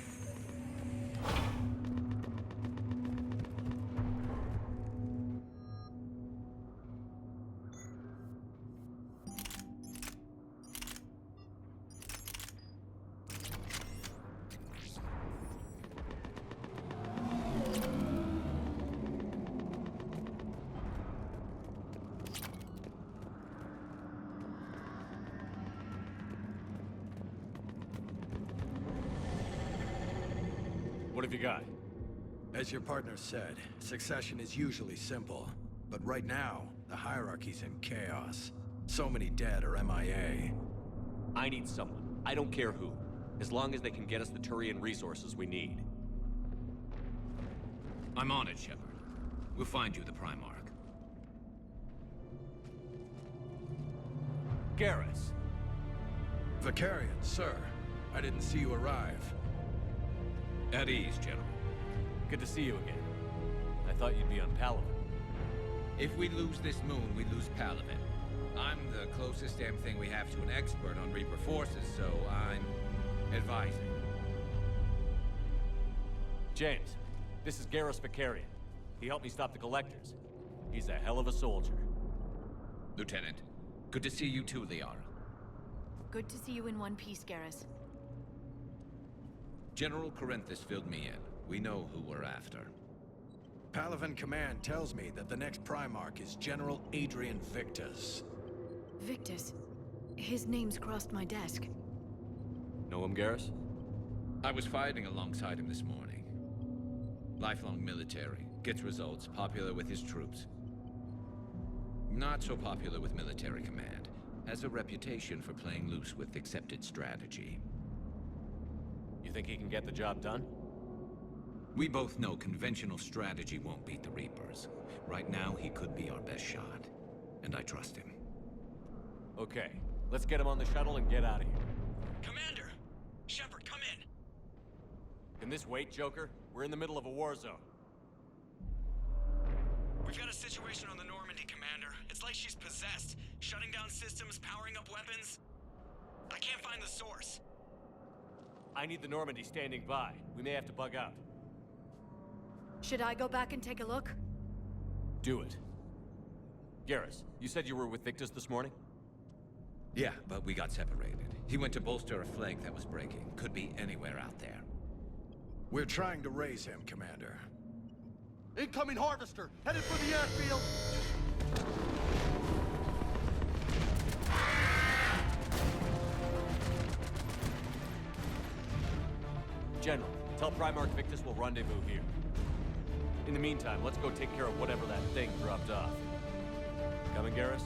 What have you got? As your partner said, succession is usually simple. But right now, the hierarchy's in chaos. So many dead or MIA. I need someone. I don't care who. As long as they can get us the Turian resources we need. I'm on it, Shepard. We'll find you the Primarch. Garrus. Vicarian, sir. I didn't see you arrive. At ease, General. Good to see you again. I thought you'd be on Palaven. If we lose this moon, we lose Palaven. I'm the closest damn thing we have to an expert on Reaper forces, so I'm advising. James, this is Garrus Vicarian. He helped me stop the Collectors. He's a hell of a soldier. Lieutenant, good to see you too, Liara. Good to see you in one piece, Garrus. General Corinthus filled me in. We know who we're after. Palaven Command tells me that the next Primarch is General Adrian Victus. Victus? His name's crossed my desk. Know him, Garrus? I was fighting alongside him this morning. Lifelong military, gets results, popular with his troops. Not so popular with military command. Has a reputation for playing loose with accepted strategy. You think he can get the job done? We both know conventional strategy won't beat the Reapers. Right now, he could be our best shot. And I trust him. Okay, let's get him on the shuttle and get out of here. Commander! Shepard, come in! Can this wait, Joker? We're in the middle of a war zone. We've got a situation on the Normandy, Commander. It's like she's possessed. Shutting down systems, powering up weapons. I can't find the source. I need the Normandy standing by. We may have to bug out. Should I go back and take a look? Do it. Garrus, you said you were with Victus this morning? Yeah, but we got separated. He went to bolster a flank that was breaking. Could be anywhere out there. We're trying to raise him, Commander. Incoming Harvester! Headed for the airfield! General, tell Primarch Victus we'll rendezvous here. In the meantime, let's go take care of whatever that thing dropped off. Coming, Garrus?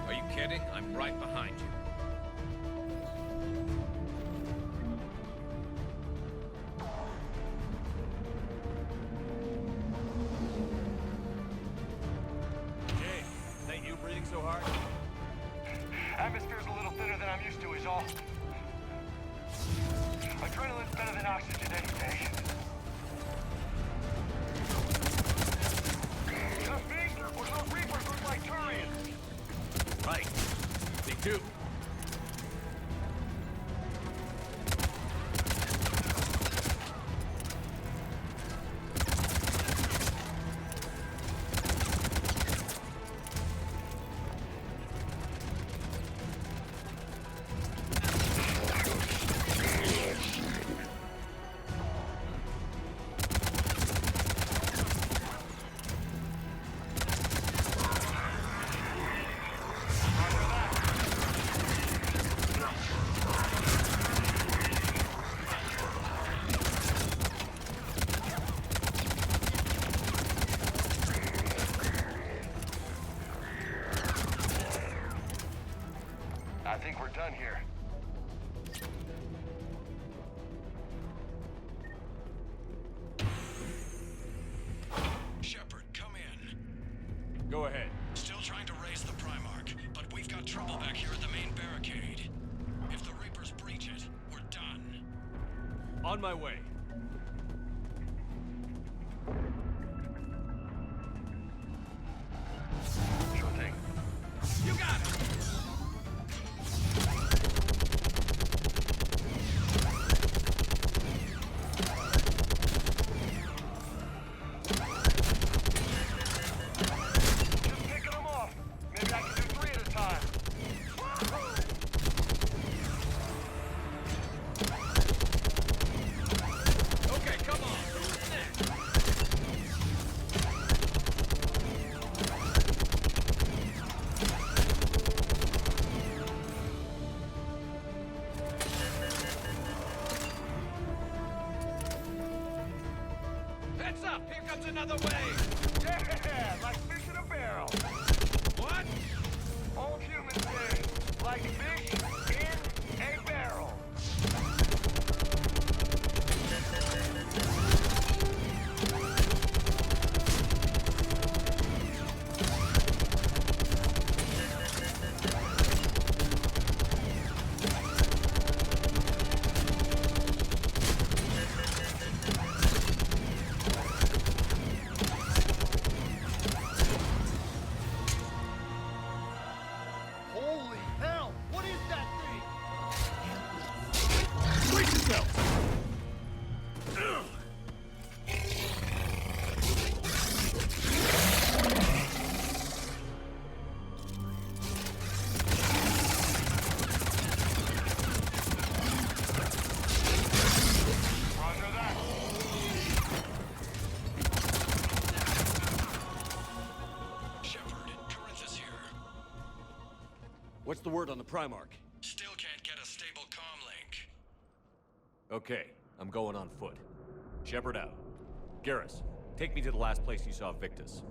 Are you kidding? I'm right behind you. Jay, is that you breathing so hard? Atmosphere's a little thinner than I'm used to is all. Adrenaline's better than oxygenating station. Or those Reapers look like Turians. Right. They do. I think we're done here. Shepard, come in. Go ahead. Still trying to raise the Primarch, but we've got trouble back here at the main barricade. If the Reapers breach it, we're done. On my way. Sure thing. You got it! Heads up! Here comes another wave! Yeah, like fish in a barrel. What? Old humans say, like fish in a barrel. Holy hell! What is that thing? Brace yourself! Roger that. Shepard, Corinthus here. What's the word on the Primarch? Still can't get a stable comm link. Okay, I'm going on foot. Shepard out. Garrus, take me to the last place you saw Victus.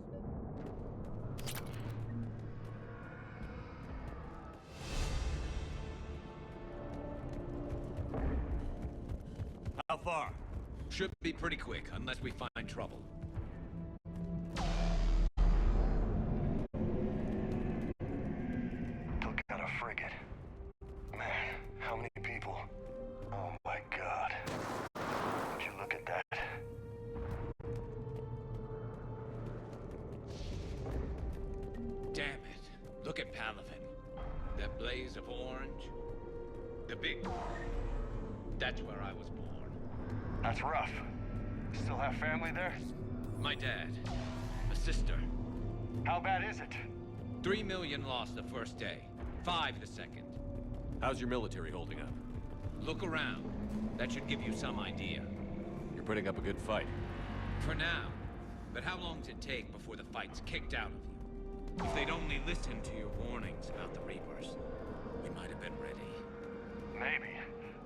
How far? Should be pretty quick, unless we find trouble. Took out a frigate. Man, how many people? Oh my god. Would you look at that? Damn it. Look at Palaven. That blaze of orange. The big... That's where I was born. That's rough. Still have family there? My dad. A sister. How bad is it? 3 million lost the first day. 5 the second. How's your military holding up? Look around. That should give you some idea. You're putting up a good fight. For now. But how long does it take before the fight's kicked out of you? If they'd only listened to your warnings about the Reapers, we might have been ready. Maybe.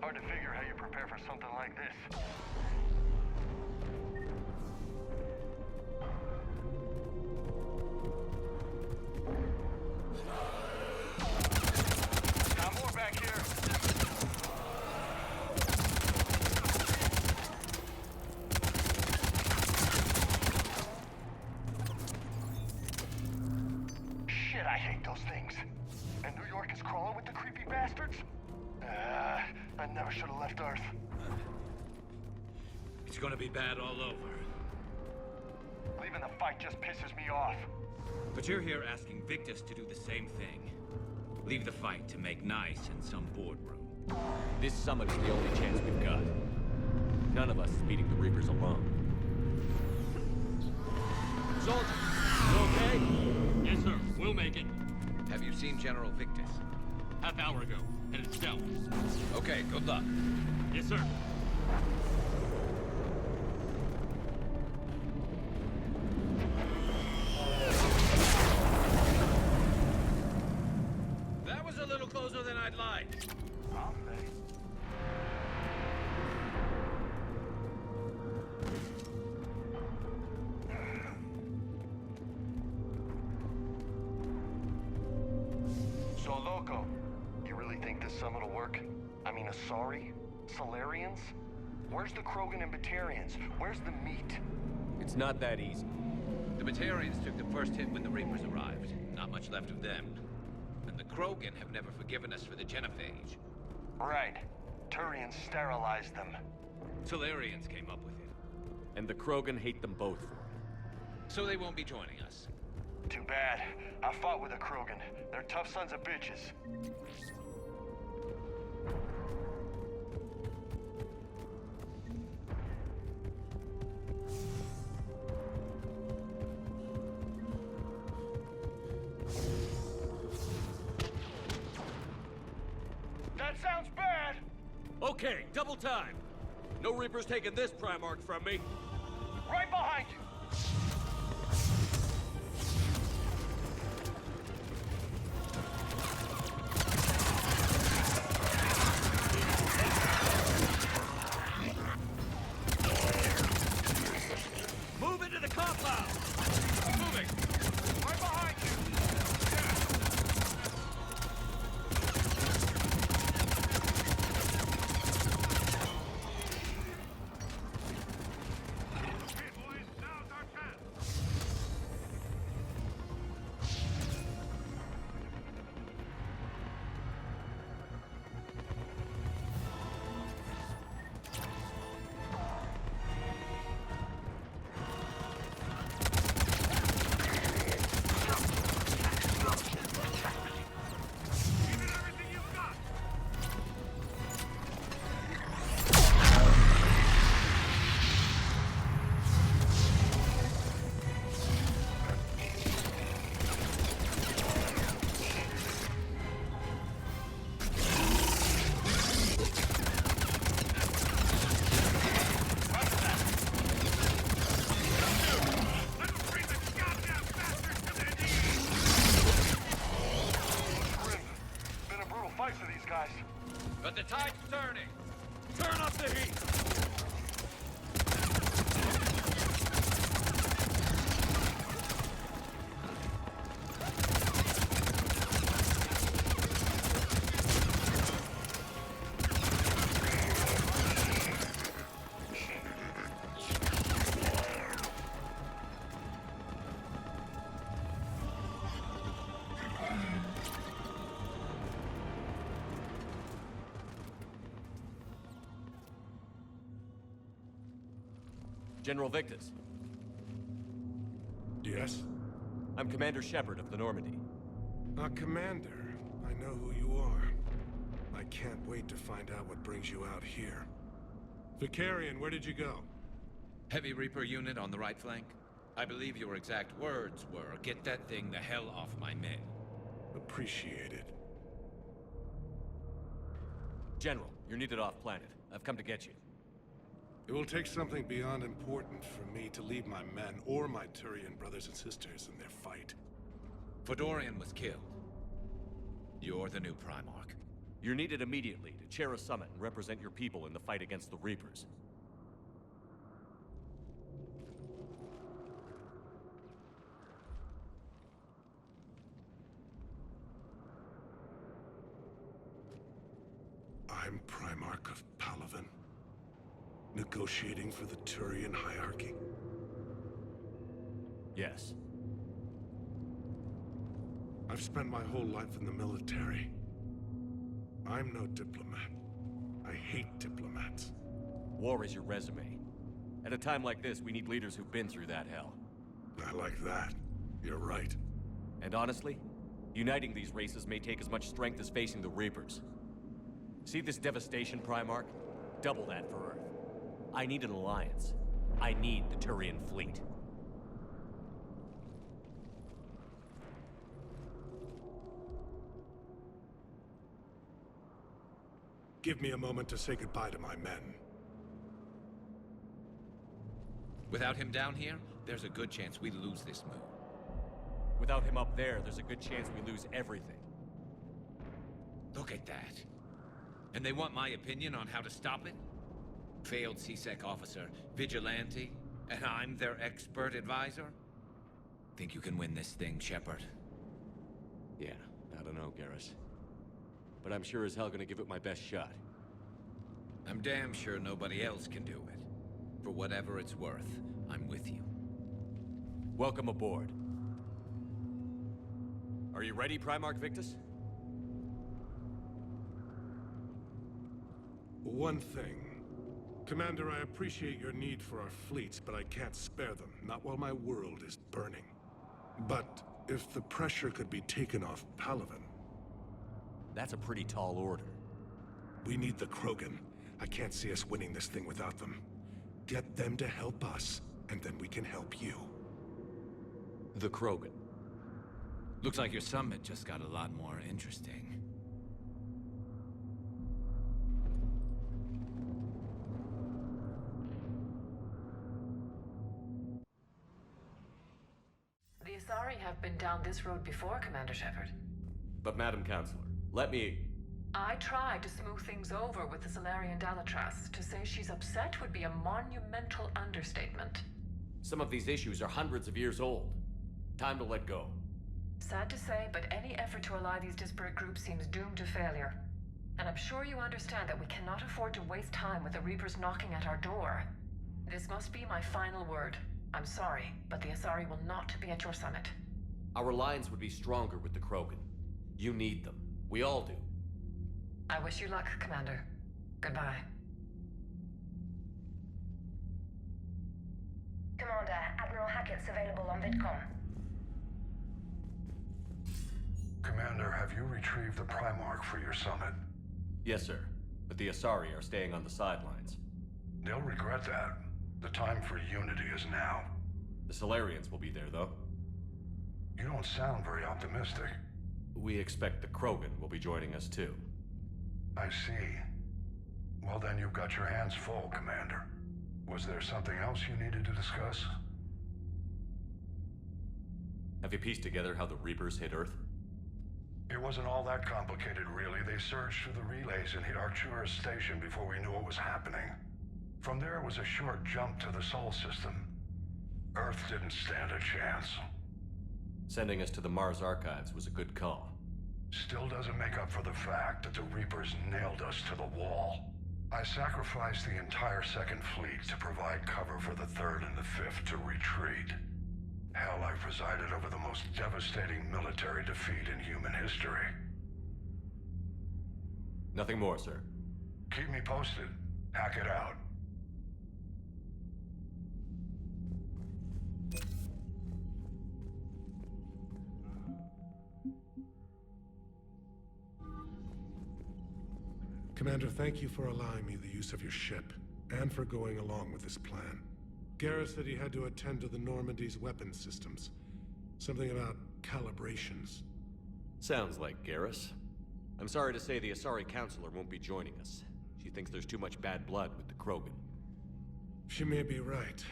Hard to figure how you prepare for something like this. Got more back here. Shit, I hate those things. And New York is crawling with the creepy bastards? I never should have left Earth. It's gonna be bad all over. Leaving the fight just pisses me off. But you're here asking Victus to do the same thing. Leave the fight to make nice in some boardroom. This summit is the only chance we've got. None of us is beating the Reapers alone. Soldier, you okay? Yes, sir. We'll make it. Have you seen General Victus? Half hour ago. Headed south. Okay, good luck. Yes, sir. That was a little closer than I'd like. So, Loco, you really think this summit will work? I mean, Asari? Solarians? Where's the Krogan and Batarians? Where's the meat? It's not that easy. The Batarians took the first hit when the Reapers arrived. Not much left of them. And the Krogan have never forgiven us for the genophage. Right. Turians sterilized them. Solarians came up with it. And the Krogan hate them both for it. So they won't be joining us. Too bad. I fought with a Krogan. They're tough sons of bitches. That sounds bad! Okay, double time. No Reapers taking this Primarch from me. Right behind you! Move into the compound! Moving! Right behind you! But the tide's turning. Turn up the heat. General Victus. Yes? I'm Commander Shepard of the Normandy. Commander. I know who you are. I can't wait to find out what brings you out here. Vicarian, where did you go? Heavy Reaper unit on the right flank. I believe your exact words were, "Get that thing the hell off my men." Appreciated. General, you're needed off-planet. I've come to get you. It will take something beyond important for me to leave my men or my Turian brothers and sisters in their fight. Fedorian was killed. You're the new Primarch. You're needed immediately to chair a summit and represent your people in the fight against the Reapers. I'm Primarch of Palaven. Negotiating for the Turian hierarchy? Yes. I've spent my whole life in the military. I'm no diplomat. I hate diplomats. War is your resume. At a time like this, we need leaders who've been through that hell. I like that. You're right. And honestly, uniting these races may take as much strength as facing the Reapers. See this devastation, Primarch? Double that for Earth. I need an alliance. I need the Turian fleet. Give me a moment to say goodbye to my men. Without him down here, there's a good chance we lose this move. Without him up there, there's a good chance we lose everything. Look at that. And they want my opinion on how to stop it? Failed C-Sec officer, vigilante, and I'm their expert advisor? Think you can win this thing, Shepard? Yeah, I don't know, Garrus. But I'm sure as hell gonna give it my best shot. I'm damn sure nobody else can do it. For whatever it's worth, I'm with you. Welcome aboard. Are you ready, Primarch Victus? One thing. Commander, I appreciate your need for our fleets, but I can't spare them, not while my world is burning. But if the pressure could be taken off Palaven... That's a pretty tall order. We need the Krogan. I can't see us winning this thing without them. Get them to help us, and then we can help you. The Krogan. Looks like your summit just got a lot more interesting. The Asari have been down this road before, Commander Shepard. But Madam Counselor, let me... I tried to smooth things over with the Solarian Dalatras. To say she's upset would be a monumental understatement. Some of these issues are hundreds of years old. Time to let go. Sad to say, but any effort to ally these disparate groups seems doomed to failure. And I'm sure you understand that we cannot afford to waste time with the Reapers knocking at our door. This must be my final word. I'm sorry, but the Asari will not be at your summit. Our alliance would be stronger with the Krogan. You need them. We all do. I wish you luck, Commander. Goodbye. Commander, Admiral Hackett's available on VidCom. Commander, have you retrieved the Primarch for your summit? Yes, sir. But the Asari are staying on the sidelines. They'll regret that. The time for unity is now. The Solarians will be there, though. You don't sound very optimistic. We expect the Krogan will be joining us, too. I see. Well, then you've got your hands full, Commander. Was there something else you needed to discuss? Have you pieced together how the Reapers hit Earth? It wasn't all that complicated, really. They surged through the relays and hit Arcturus Station before we knew what was happening. From there, it was a short jump to the Sol system. Earth didn't stand a chance. Sending us to the Mars Archives was a good call. Still doesn't make up for the fact that the Reapers nailed us to the wall. I sacrificed the entire Second Fleet to provide cover for the Third and the Fifth to retreat. Hell, I presided over the most devastating military defeat in human history. Nothing more, sir. Keep me posted. Hack it out. Commander, thank you for allowing me the use of your ship, and for going along with this plan. Garrus said he had to attend to the Normandy's weapons systems. Something about calibrations. Sounds like Garrus. I'm sorry to say the Asari Counselor won't be joining us. She thinks there's too much bad blood with the Krogan. She may be right,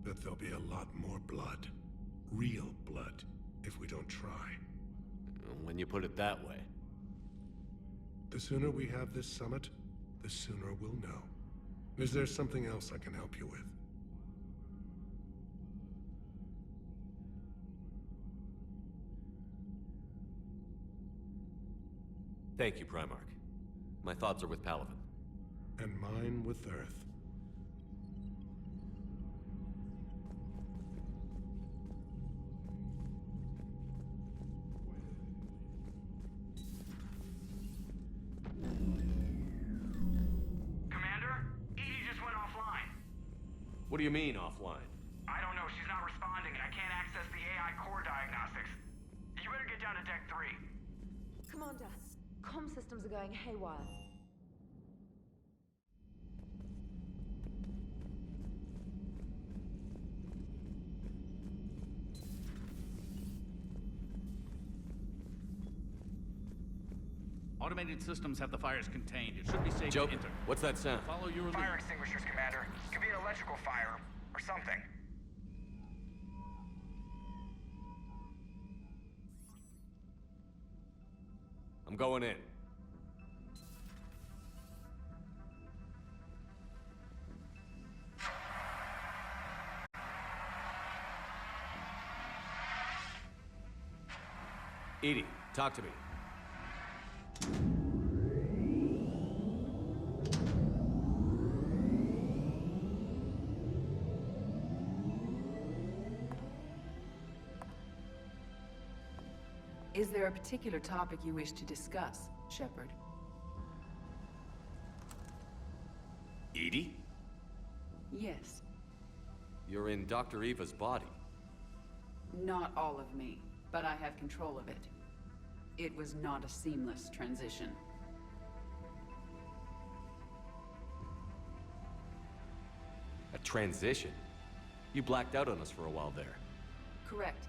but there'll be a lot more blood. Real blood, if we don't try. When you put it that way. The sooner we have this summit, the sooner we'll know. Is there something else I can help you with? Thank you, Primarch. My thoughts are with Palaven. And mine with Earth. What do you mean, offline? I don't know. She's not responding, and I can't access the AI core diagnostics. You better get down to Deck 3. Commander, comm systems are going haywire. Automated systems have the fires contained. It should be safe Joe, to enter. what's that sound? Follow your lead. Fire extinguishers, Commander. Could be an electrical fire, or something. I'm going in. Edie, talk to me. Is there a particular topic you wish to discuss, Shepard? Edie? Yes. You're in Dr. Eva's body. Not all of me, but I have control of it. It was not a seamless transition. A transition? You blacked out on us for a while there. Correct.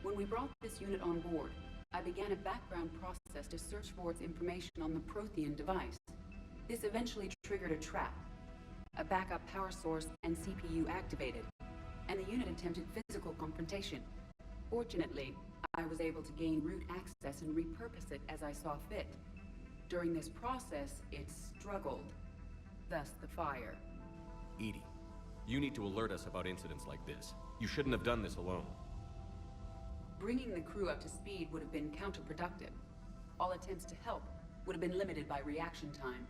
When we brought this unit on board, I began a background process to search for its information on the Prothean device. This eventually triggered a trap. A backup power source and CPU activated, and the unit attempted physical confrontation. Fortunately, I was able to gain root access and repurpose it as I saw fit. During this process, it struggled. Thus the fire. Edie, you need to alert us about incidents like this. You shouldn't have done this alone. Bringing the crew up to speed would have been counterproductive. All attempts to help would have been limited by reaction time.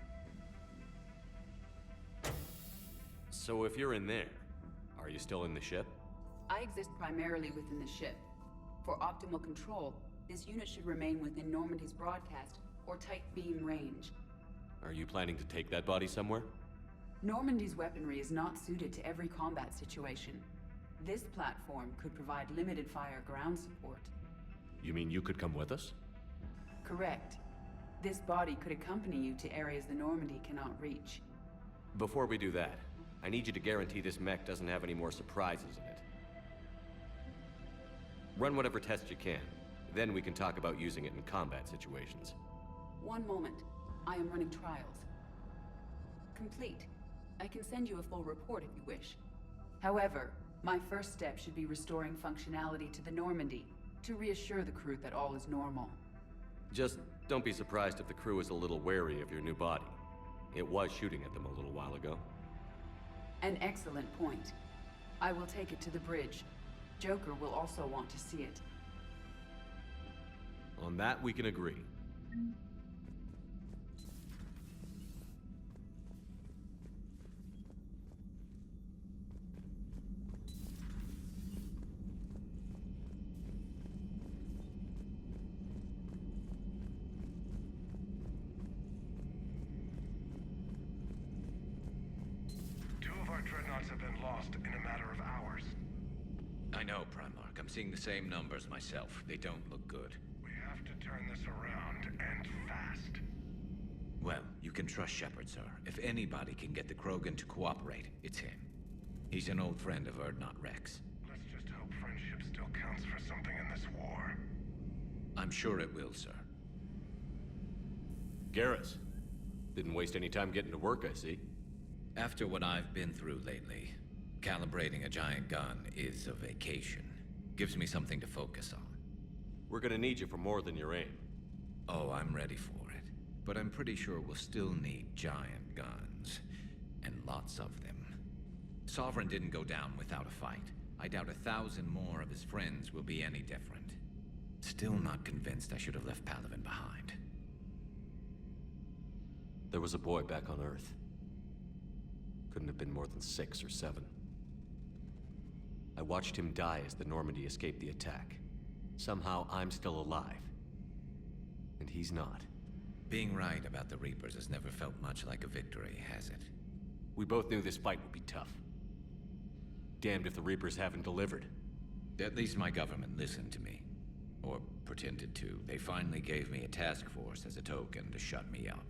So if you're in there, are you still in the ship? I exist primarily within the ship. For optimal control, this unit should remain within Normandy's broadcast or tight beam range. Are you planning to take that body somewhere? Normandy's weaponry is not suited to every combat situation. This platform could provide limited fire ground support. You mean you could come with us? Correct. This body could accompany you to areas the Normandy cannot reach. Before we do that, I need you to guarantee this mech doesn't have any more surprises in it. Run whatever tests you can. Then we can talk about using it in combat situations. One moment. I am running trials. Complete. I can send you a full report if you wish. However, my first step should be restoring functionality to the Normandy to reassure the crew that all is normal. Just don't be surprised if the crew is a little wary of your new body. It was shooting at them a little while ago. An excellent point. I will take it to the bridge. Joker will also want to see it. On that, we can agree. Dreadnoughts have been lost in a matter of hours. I know, Primarch. I'm seeing the same numbers myself. They don't look good. We have to turn this around, and fast. Well, you can trust Shepard, sir. If anybody can get the Krogan to cooperate, it's him. He's an old friend of Urdnot Rex. Let's just hope friendship still counts for something in this war. I'm sure it will, sir. Garrus. Didn't waste any time getting to work, I see. After what I've been through lately, calibrating a giant gun is a vacation. Gives me something to focus on. We're gonna need you for more than your aim. Oh, I'm ready for it. But I'm pretty sure we'll still need giant guns. And lots of them. Sovereign didn't go down without a fight. I doubt 1,000 more of his friends will be any different. Still not convinced I should have left Palaven behind. There was a boy back on Earth. Couldn't have been more than 6 or 7. I watched him die as the Normandy escaped the attack. Somehow I'm still alive. And he's not. Being right about the Reapers has never felt much like a victory, has it? We both knew this fight would be tough. damned if the Reapers haven't delivered. At least my government listened to me. Or pretended to. They finally gave me a task force as a token to shut me up.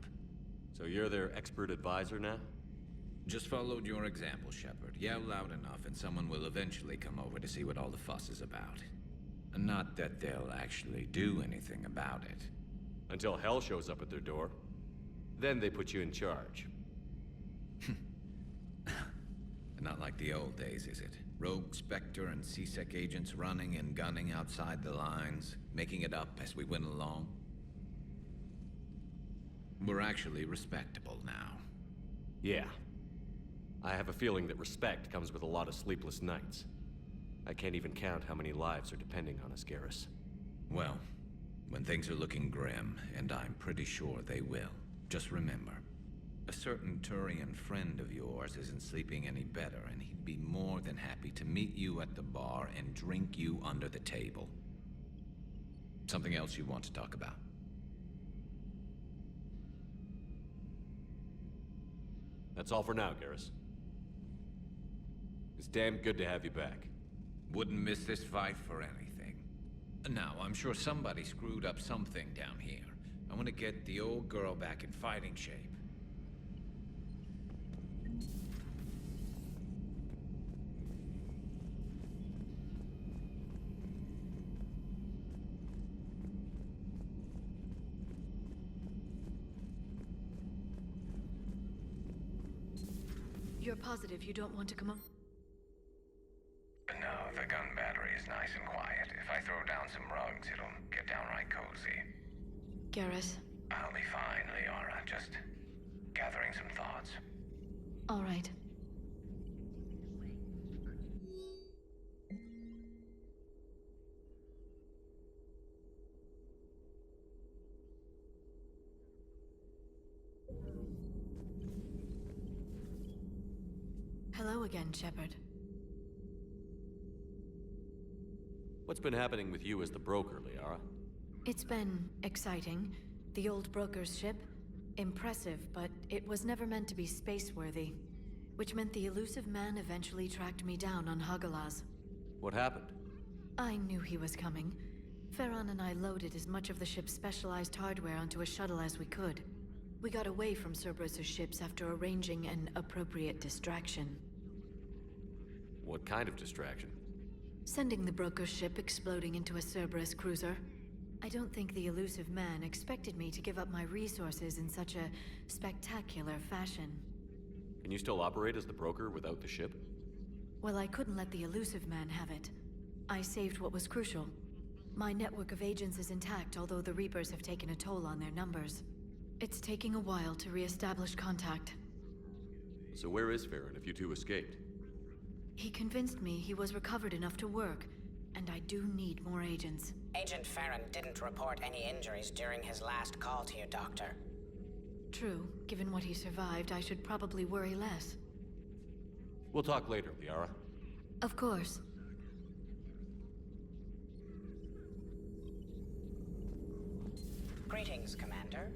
So you're their expert advisor now? Just followed your example, Shepard. Yell loud enough and someone will eventually come over to see what all the fuss is about. Not that they'll actually do anything about it. Until hell shows up at their door. Then they put you in charge. Not like the old days, is it? Rogue Spectre and C-Sec agents running and gunning outside the lines, making it up as we went along. We're actually respectable now. Yeah. I have a feeling that respect comes with a lot of sleepless nights. I can't even count how many lives are depending on us, Garrus. Well, when things are looking grim, and I'm pretty sure they will, just remember, a certain Turian friend of yours isn't sleeping any better, and he'd be more than happy to meet you at the bar and drink you under the table. Something else you want to talk about? That's all for now, Garrus. It's damn good to have you back. Wouldn't miss this fight for anything. Now, I'm sure somebody screwed up something down here. I want to get the old girl back in fighting shape. You're positive you don't want to come up? No, the gun battery is nice and quiet. If I throw down some rugs, it'll get downright cozy. Garrus? I'll be fine, Liara. Just gathering some thoughts. All right. Hello again, Shepard. What's been happening with you as the broker, Liara? It's been exciting. The old broker's ship? Impressive, but it was never meant to be space-worthy. Which meant the elusive man eventually tracked me down on Hagalaz. What happened? I knew he was coming. Farron and I loaded as much of the ship's specialized hardware onto a shuttle as we could. We got away from Cerberus' ships after arranging an appropriate distraction. What kind of distraction? Sending the broker's ship exploding into a Cerberus cruiser. I don't think the elusive man expected me to give up my resources in such a spectacular fashion. Can you still operate as the broker without the ship? Well, I couldn't let the elusive man have it. I saved what was crucial. My network of agents is intact, although the Reapers have taken a toll on their numbers. It's taking a while to re-establish contact. So where is Farron if you two escaped? He convinced me he was recovered enough to work, and I do need more agents. Agent Farron didn't report any injuries during his last call to you, Doctor. True. Given what he survived, I should probably worry less. We'll talk later, Liara. Of course. Greetings, Commander.